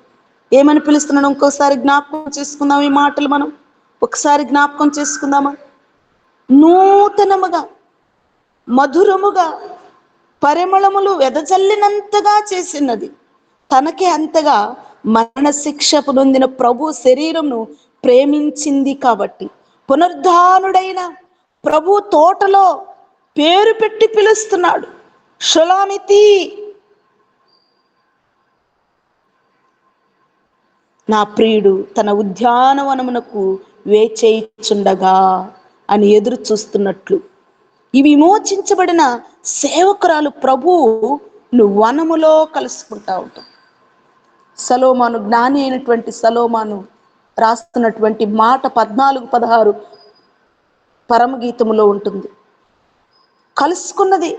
ఏమని పిలుస్తున్నాడు? ఇంకోసారి జ్ఞాపకం చేసుకుందాం. ఈ మాటలు మనం ఒకసారి జ్ఞాపకం చేసుకుందామా? నూతనముగా, మధురముగా, పరిమళములు వెదజల్లినంతగా చేసినది. తనకే అంతగా మరణశిక్ష పొందిన ప్రభు శరీరమును ప్రేమించింది కాబట్టి పునరుద్ధానుడైన ప్రభు తోటలో పేరు పెట్టి పిలుస్తున్నాడు. షులామితి, నా ప్రియుడు తన ఉద్యానవనమునకు వేచేయిచుండగా అని ఎదురు చూస్తున్నట్లు ఈ విమోచించబడిన సేవకురాలు ప్రభువును వనములో కలుసుకుంటా ఉంటాం. సలోమాను, జ్ఞాని అయినటువంటి సలోమాను రాస్తున్నటువంటి మాట 14-16 పరమగీతములో ఉంటుంది. కలుసుకున్నది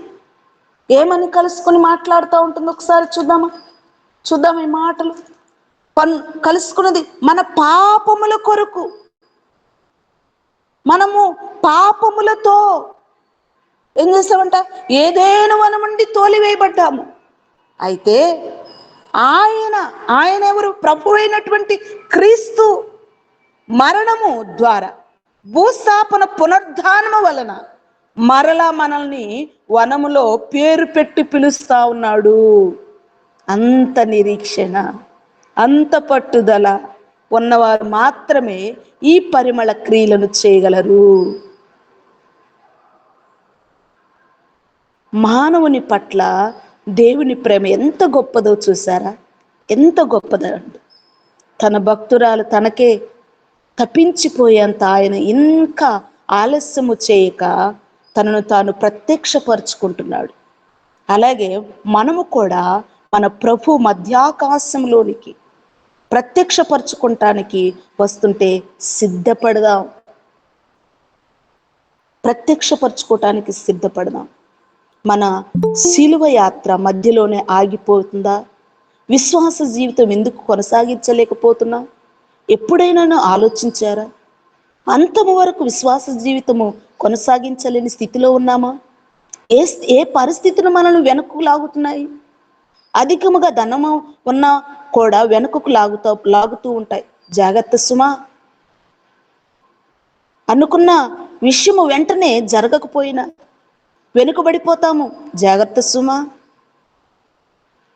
ఏమని కలుసుకొని మాట్లాడుతూ ఉంటుంది? ఒకసారి చూద్దాం ఈ మాటలు. కలుసుకున్నది మన పాపముల కొరకు. మనము పాపములతో ఏం చేస్తామంట? ఏదైనా వనముండి తోలివేయబడ్డాము. అయితే ఆయన ఎవరు? ప్రభు అయినటువంటి క్రీస్తు మరణము ద్వారా భూస్థాపన పునరుద్ధానము వలన మరలా మనల్ని వనములో పేరు పెట్టి పిలుస్తా ఉన్నాడు. అంత నిరీక్షణ, అంత పట్టుదల ఉన్నవారు మాత్రమే ఈ పరిమళ క్రియలను చేయగలరు. మానవుని పట్ల దేవుని ప్రేమ ఎంత గొప్పదో చూసారా? ఎంత గొప్పదో అండి. తన భక్తురాలు తనకే తప్పించిపోయేంత ఆయన ఇంకా ఆలస్యము చేయక తనను తాను ప్రత్యక్షపరుచుకుంటున్నాడు. అలాగే మనము కూడా మన ప్రభు మధ్యాకాశంలోనికి ప్రత్యక్షపరచుకుంటానికి వస్తుంటే సిద్ధపడదాం, ప్రత్యక్షపరచుకోవటానికి సిద్ధపడదాం. మన శిలువ యాత్ర మధ్యలోనే ఆగిపోతుందా? విశ్వాస జీవితం ఎందుకు కొనసాగించలేకపోతున్నా? ఎప్పుడైనా ఆలోచించారా? అంతము వరకు విశ్వాస జీవితము కొనసాగించలేని స్థితిలో ఉన్నామా? ఏ పరిస్థితులు మనల్ని వెనక్కు లాగుతున్నాయి? అధికముగా ధనము ఉన్నా కూడా వెనుకకు లాగుతూ ఉంటాయి. జాగ్రత్త సుమా. అనుకున్న విషయము వెంటనే జరగకపోయినా వెనుకబడిపోతాము. జాగ్రత్త సుమా.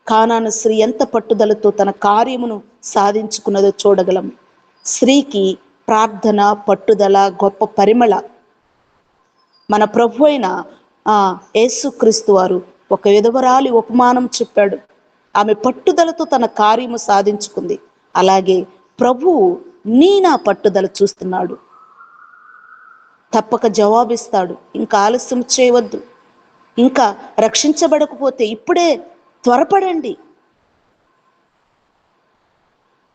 కానాను స్త్రీ ఎంత పట్టుదలతో తన కార్యమును సాధించుకున్నదో చూడగలం. స్త్రీకి ప్రార్థన, పట్టుదల, గొప్ప పరిమళ మన ప్రభు అయిన యేసుక్రీస్తు వారు ఒక విధవరాలి ఉపమానం చెప్పాడు. ఆమె పట్టుదలతో తన కార్యము సాధించుకుంది. అలాగే ప్రభువు నా పట్టుదల చూస్తున్నాడు, తప్పక జవాబిస్తాడు. ఇంకా ఆలస్యం చేయవద్దు. ఇంకా రక్షించబడకపోతే ఇప్పుడే త్వరపడండి,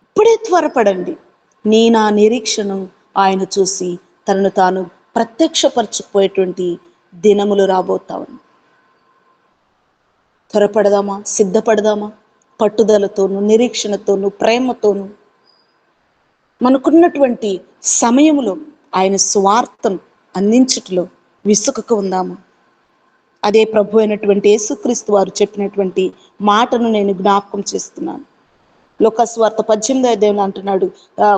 ఇప్పుడే త్వరపడండి. నా నిరీక్షను ఆయన చూసి తనను తాను ప్రత్యక్షపరచుకుపోయేటువంటి దినములు రాబోతా ఉంది. త్వరపడదామా, సిద్ధపడదామా? పట్టుదలతోనూ, నిరీక్షణతోనూ, ప్రేమతోనూ మనకున్నటువంటి సమయములో ఆయన స్వార్థం అందించుటలో విసుకకు ఉందాము. అదే ప్రభు అయినటువంటి యేసుక్రీస్తు వారు చెప్పినటువంటి మాటను నేను జ్ఞాపకం చేస్తున్నాను. లోకస్వార్త 18వ అధ్యాయంలో అంటున్నాడు,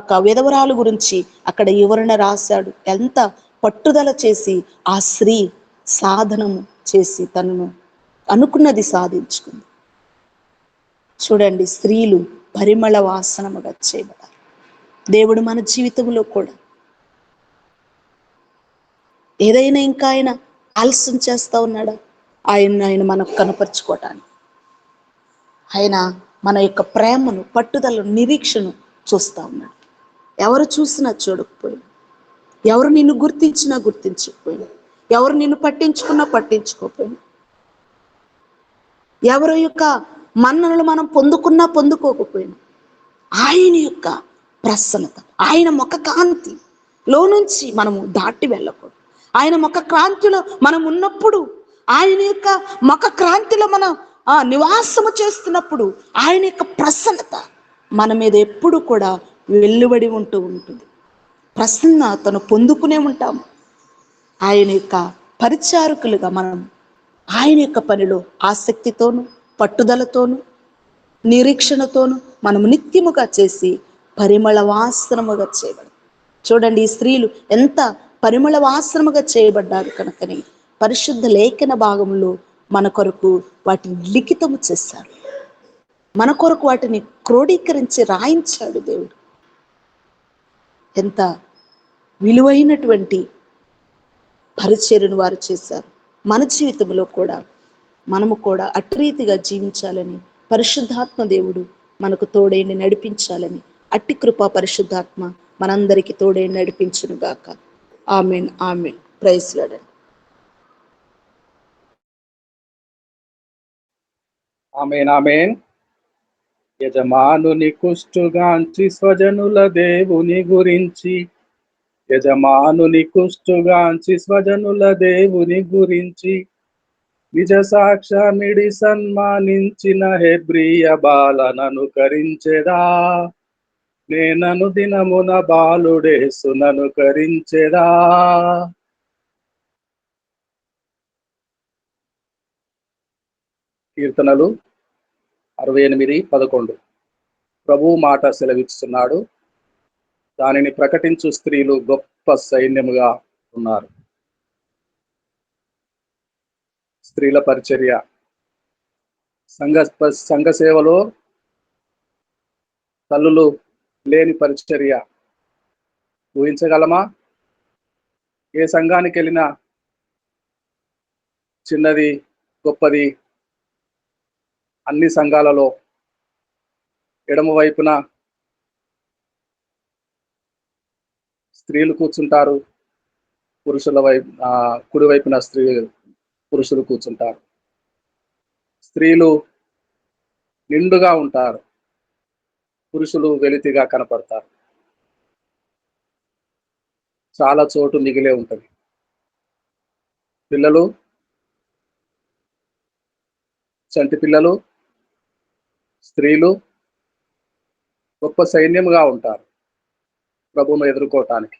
ఒక విధవరాలు గురించి అక్కడ వివరణ రాశాడు. ఎంత పట్టుదల చేసి ఆ స్త్రీ సాధనము చేసి తనను అనుకున్నది సాధించుకుంది. చూడండి, స్త్రీలు పరిమళ వాసనముగా చేయబడాలి. దేవుడు మన జీవితంలో కూడా ఏదైనా ఇంకా ఆయన ఆలస్యం చేస్తా ఉన్నాడా? ఆయన మనకు కనపరుచుకోవటానికి, ఆయన మన యొక్క ప్రేమను, పట్టుదలను, నిరీక్షను చూస్తా ఉన్నాడు. ఎవరు చూసినా చూడకపోయినా, ఎవరు నిన్ను గుర్తించినా గుర్తించకపోయినా, ఎవరు నిన్ను పట్టించుకున్నా పట్టించుకోకపోయినా, ఎవరి యొక్క మన్ననలు మనం పొందుకున్నా పొందుకోకపోయినా, ఆయన యొక్క ప్రసన్నత, ఆయన ముఖ కాంతిలో నుంచి మనము దాటి వెళ్ళకూడదు. ఆయన ముఖ కాంతిలో మనం ఉన్నప్పుడు, ఆయన యొక్క ముఖ క్రాంతిలో మనం నివాసము చేస్తున్నప్పుడు ఆయన యొక్క ప్రసన్నత మన మీద ఎప్పుడు కూడా వెల్లువడి ఉంటూ ఉంటుంది. ప్రసన్నతను పొందుకునే ఉంటాము. ఆయన యొక్క పరిచారకులుగా మనం ఆయన యొక్క పనిలో ఆసక్తితోనూ, పట్టుదలతోనూ, నిరీక్షణతోనూ మనము నిత్యముగా చేసి పరిమళ వాసనముగా చేయబడి. చూడండి, ఈ స్త్రీలు ఎంత పరిమళ వాసనముగా చేయబడ్డారు కనుకనే పరిశుద్ధ లేఖన భాగంలో మన కొరకు వాటిని లిఖితము చేశారు. మన కొరకు వాటిని క్రోడీకరించి రాయించాడు దేవుడు. ఎంత విలువైనటువంటి పరిచర్యను వారు చేశారు. మన జీవితంలో కూడా మనము కూడా అట్రీతిగా జీవించాలని పరిశుద్ధాత్మ దేవుడు మనకు తోడైండి నడిపించాలని, అట్టి కృపా పరిశుద్ధాత్మ మనందరికీ తోడైండి నడిపించును గాక. Amen, amen. Praise Lord. Amen, amen. యజమానుని కుష్టుగాంచి స్వజనుల దేవుని గురించి, యజమానుని కుష్టుగాంచి స్వజనుల దేవుని గురించి నిజ సాక్ష్యమిడి సన్మానించిన హెబ్రియ బాలనను కరించెదా. నేనను దినమున బాలుడేసునను కరించెదా. కీర్తనలు 68:11. ప్రభువు మాట సెలవిస్తున్నాడు, దానిని ప్రకటించు స్త్రీలు గొప్ప సైన్యముగా ఉన్నారు. స్త్రీల పరిచర్య, సంఘ సేవలో తల్లులు లేని పరిచర్య ఊహించగలమా? ఏ సంఘానికి వెళ్ళినా చిన్నది గొప్పది, అన్ని సంఘాలలో ఎడమ వైపున స్త్రీలు కూర్చుంటారు, పురుషుల వైపు కుడి వైపున పురుషులు కూర్చుంటారు. స్త్రీలు నిండుగా ఉంటారు, పురుషులు వెలితిగా కనపడతారు. చాలా చోటు మిగిలే ఉంటుంది. పిల్లలు, చంటి పిల్లలు, స్త్రీలు గొప్ప సైన్యముగా ఉంటారు ప్రభువును ఎదుర్కోవటానికి.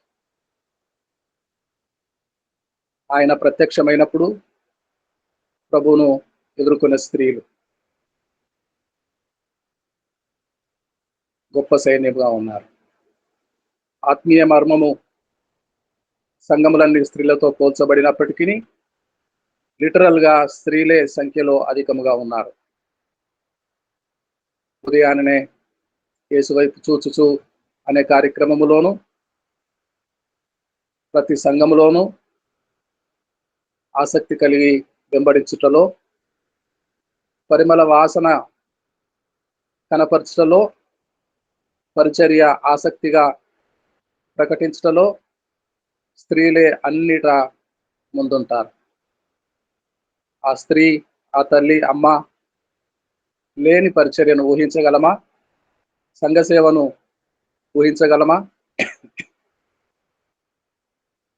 ఆయన ప్రత్యక్షమైనప్పుడు ప్రభువును ఎదుర్కొనే స్త్రీలు గొప్ప సైన్యముగా ఉన్నారు. ఆత్మీయ మర్మము సంఘములన్నీ స్త్రీలతో పోల్చబడినప్పటికీ లిటరల్ గా స్త్రీలే సంఖ్యలో అధికముగా ఉన్నారు. ఉదయాన్నే యేసువైపు చూచుచు అనే కార్యక్రమములోను, ప్రతి సంఘములోను ఆసక్తి కలిగి వెంబడించుటలో, పరిమళ వాసన కనపరచుటలో, పరిచర్య ఆసక్తిగా ప్రకటించుటలో స్త్రీలే అన్నిట ముందుంటారు. ఆ స్త్రీ, ఆ తల్లి, అమ్మ లేని పరిచర్యను ఊహించగలమా? సంఘ సేవను ఊహించగలమా?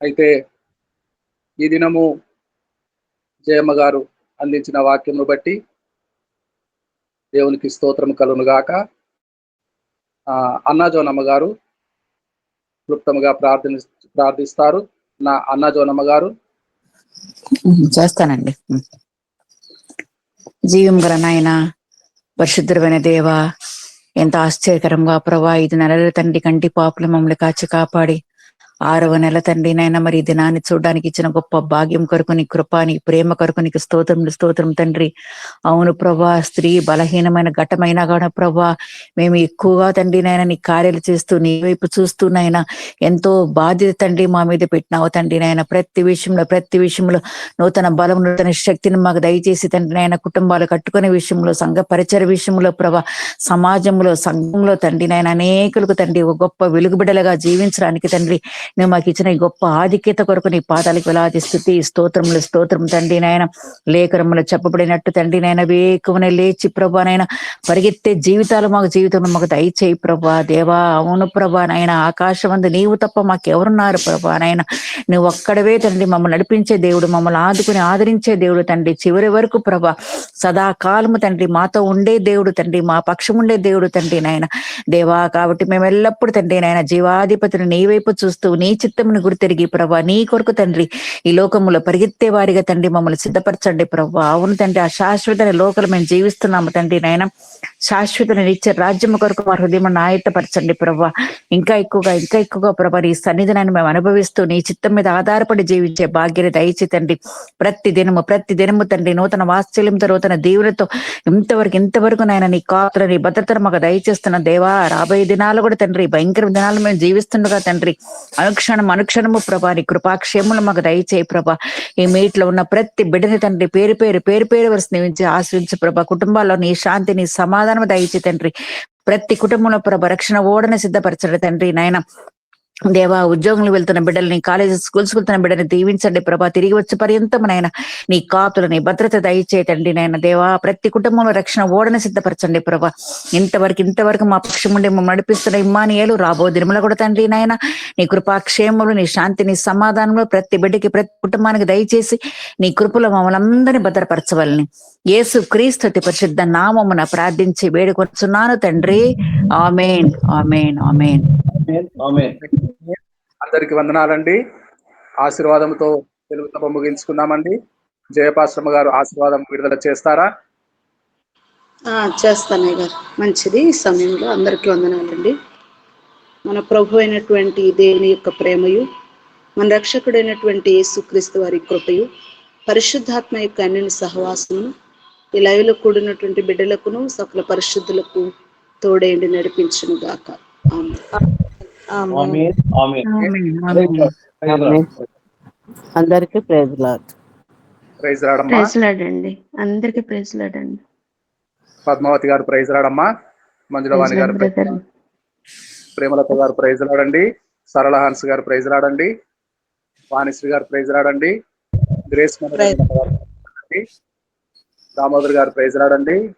అయితే ఈ దినము జయమ్మ గారు అందించిన వాక్యమును బట్టి దేవునికి స్తోత్రం కలుగును గాక. అన్నా జోనమ్మ గారు క్లుప్తంగా ప్రార్థిస్తారు. నా అన్నా జోనమ్మ గారు. చేస్తానండి. జీవం గల నాయన, పరిశుద్ధమైన దేవ, ఎంత ఆశ్చర్యకరంగా ప్రభా 5 నెలల తండ్రి కంటి పాపులు మమ్మల్ని కాచి కాపాడి 6వ నెల తండ్రి నాయన మరి ఈ దినాన్ని చూడడానికి ఇచ్చిన గొప్ప భాగ్యం కొరకు, నీ కృప, నీ ప్రేమ కొరకు నీకు స్తోత్రం తండ్రి. అవును ప్రభా, స్త్రీ బలహీనమైన ఘటమైనా కూడా ప్రభా మేము ఎక్కువగా తండ్రి నాయన నీ కార్యాలు చేస్తూ నీ వైపు చూస్తూ నాయన ఎంతో బాధ్యత తండ్రి మా మీద పెట్టినావు తండ్రి నాయన. ప్రతి విషయంలో నూతన బలం, నూతన శక్తిని మాకు దయచేసి తండ్రి నాయన, కుటుంబాలు కట్టుకునే విషయంలో, సంఘ పరిచయ విషయంలో ప్రభా, సమాజంలో, సంఘంలో తండ్రి నాయన అనేకులకు తండ్రి ఒక గొప్ప వెలుగుబిడలుగా జీవించడానికి తండ్రి నువ్వు మాకు ఇచ్చిన ఈ గొప్ప ఆధిక్యత కొరకు నీ పాదాలకు వేలాది స్తుతి స్తోత్రం తండ్రి నాయన. లేఖనములో చెప్పబడినట్టు తండ్రి నాయన వేకువన లేచి ప్రభా నాయన పరిగెత్తే జీవితంలో మాకు దయచేయి ప్రభా దేవా. అవును ప్రభా నాయన, ఆకాశమందు నీవు తప్ప మాకెవరున్నారు ప్రభా నాయన. నువ్వు ఒక్కడవే తండ్రి మమ్మల్ని నడిపించే దేవుడు, మమ్మల్ని ఆదుకుని ఆదరించే దేవుడు తండ్రి. చివరి వరకు ప్రభా సదాకాలము తండ్రి మాతో ఉండే దేవుడు తండ్రి, మా పక్షం ఉండే దేవుడు తండ్రి నాయన దేవా. కాబట్టి మేము ఎల్లప్పుడూ తండ్రి నాయన జీవాధిపతిని నీ వైపు చూస్తూ నీ చిత్తమును గుర్తెరిగి ప్రభా నీ కొరకు తండ్రి ఈ లోకములో పరిగెత్తే వారిగా తండ్రి మమ్మల్ని సిద్ధపరచండి ప్రభా. అవును తండ్రి, ఆ శాశ్వత లోకలు మేము జీవిస్తున్నాము తండ్రి నాయన. శాశ్వత నిత్య రాజ్యము కొరకు మా హృదయం ఆయత్తపరచండి ప్రభా. ఇంకా ఎక్కువగా ప్రభా నీ సన్నిధానాన్ని మేము అనుభవిస్తూ నీ చిత్తం మీద ఆధారపడి జీవించే భాగ్యాన్ని దయచి తండ్రి. ప్రతి దినము తండ్రి నూతన వాత్సల్యంతో, నూతన దీవులతో ఇంతవరకు నాయన నీ కాపుల, నీ భద్రతను మాకు దయచేస్తున్న దేవా. రాబోయే దినాలు కూడా తండ్రి భయంకర దినాలు మేము జీవిస్తుండగా తండ్రి అనుక్షణము ప్రభా నీ కృపాక్షేములు మాకు దయచేయి ప్రభా. ఈ మీట్లో ఉన్న ప్రతి బిడ్డని తండ్రి పేరు వరుస నివించి ఆశ్రయించు ప్రభా. కుటుంబాల్లో నీ శాంతి, నీ సమాధానం దయచే తండ్రి. ప్రతి కుటుంబంలో ప్రభా రక్షణ ఓడని సిద్ధపరచండి తండ్రి నాయన దేవా. ఉద్యోగులు వెళ్తున్న బిడ్డల్ని, కాలేజెస్ స్కూల్స్ వెళ్తున్న బిడ్డని దీవించండి ప్రభా. తిరిగి వచ్చే పర్యంతం నాయన నీ కాపులు, నీ భద్రత దయచేయండి నాయన దేవా. ప్రతి కుటుంబంలో రక్షణ ఓడని సిద్ధపరచండి ప్రభా. ఇంతవరకు మా పక్షం ఉండి మమ్మల్ని నడిపిస్తున్న ఇమ్మానుయేలు రాబో దినముల కూడా తండ్రి నాయన నీ కృపాక్షేమములు, నీ శాంతి, నీ సమాధానంలో ప్రతి బిడ్డకి, ప్రతి కుటుంబానికి దయచేసి నీ కృపలో మమ్మల్ని అందరినీ భద్రపరచవాలని యేసు క్రీస్తు అతి పరిశుద్ధ నామమున ప్రార్థించి వేడుకొంచున్నాను తండ్రి. ఆమేన్, ఆమేన్, ఆమేన్. అందరికి వందనాలండి. ఆశీర్వాదంతో తెలుగు సభ ముగించుకున్నామండి. జయపాశ్రమ గారు ఆశీర్వాదం విడుదల చేస్తారా? చేస్తానయ్య గారు. మంచిది. ఈ సమయంలో అందరికీ వందనాలండి. మన ప్రభు అయినటువంటి దేవుని యొక్క ప్రేమయు, మన రక్షకుడైనటువంటి యేసుక్రీస్తు వారి కృపయు, పరిశుద్ధాత్మ యొక్క అన్యుని సహవాసము ఈ లైవ్లో కూడినటువంటి బిడ్డలకును సకల పరిశుద్ధులకు తోడేండి నడిపించును గాక. అందరికీ ప్రైజ్ లార్డ్. ప్రైజ్ రాడమ్మా. అందరికీ ప్రైజ్ లార్డ్ అండి. పద్మావతి గారు ప్రైజ్ రాడమ్మా. మంజులవాణి గారు, ప్రేమలత గారు ప్రైజ్ రాడండి. సరళ హన్స్ గారు ప్రైజ్ రాడండి. వాణిశ్రీ గారు ప్రైజ్ రాడండి. గ్రేస్ దామోదర్ గారు ప్రైజ్ రాడండి.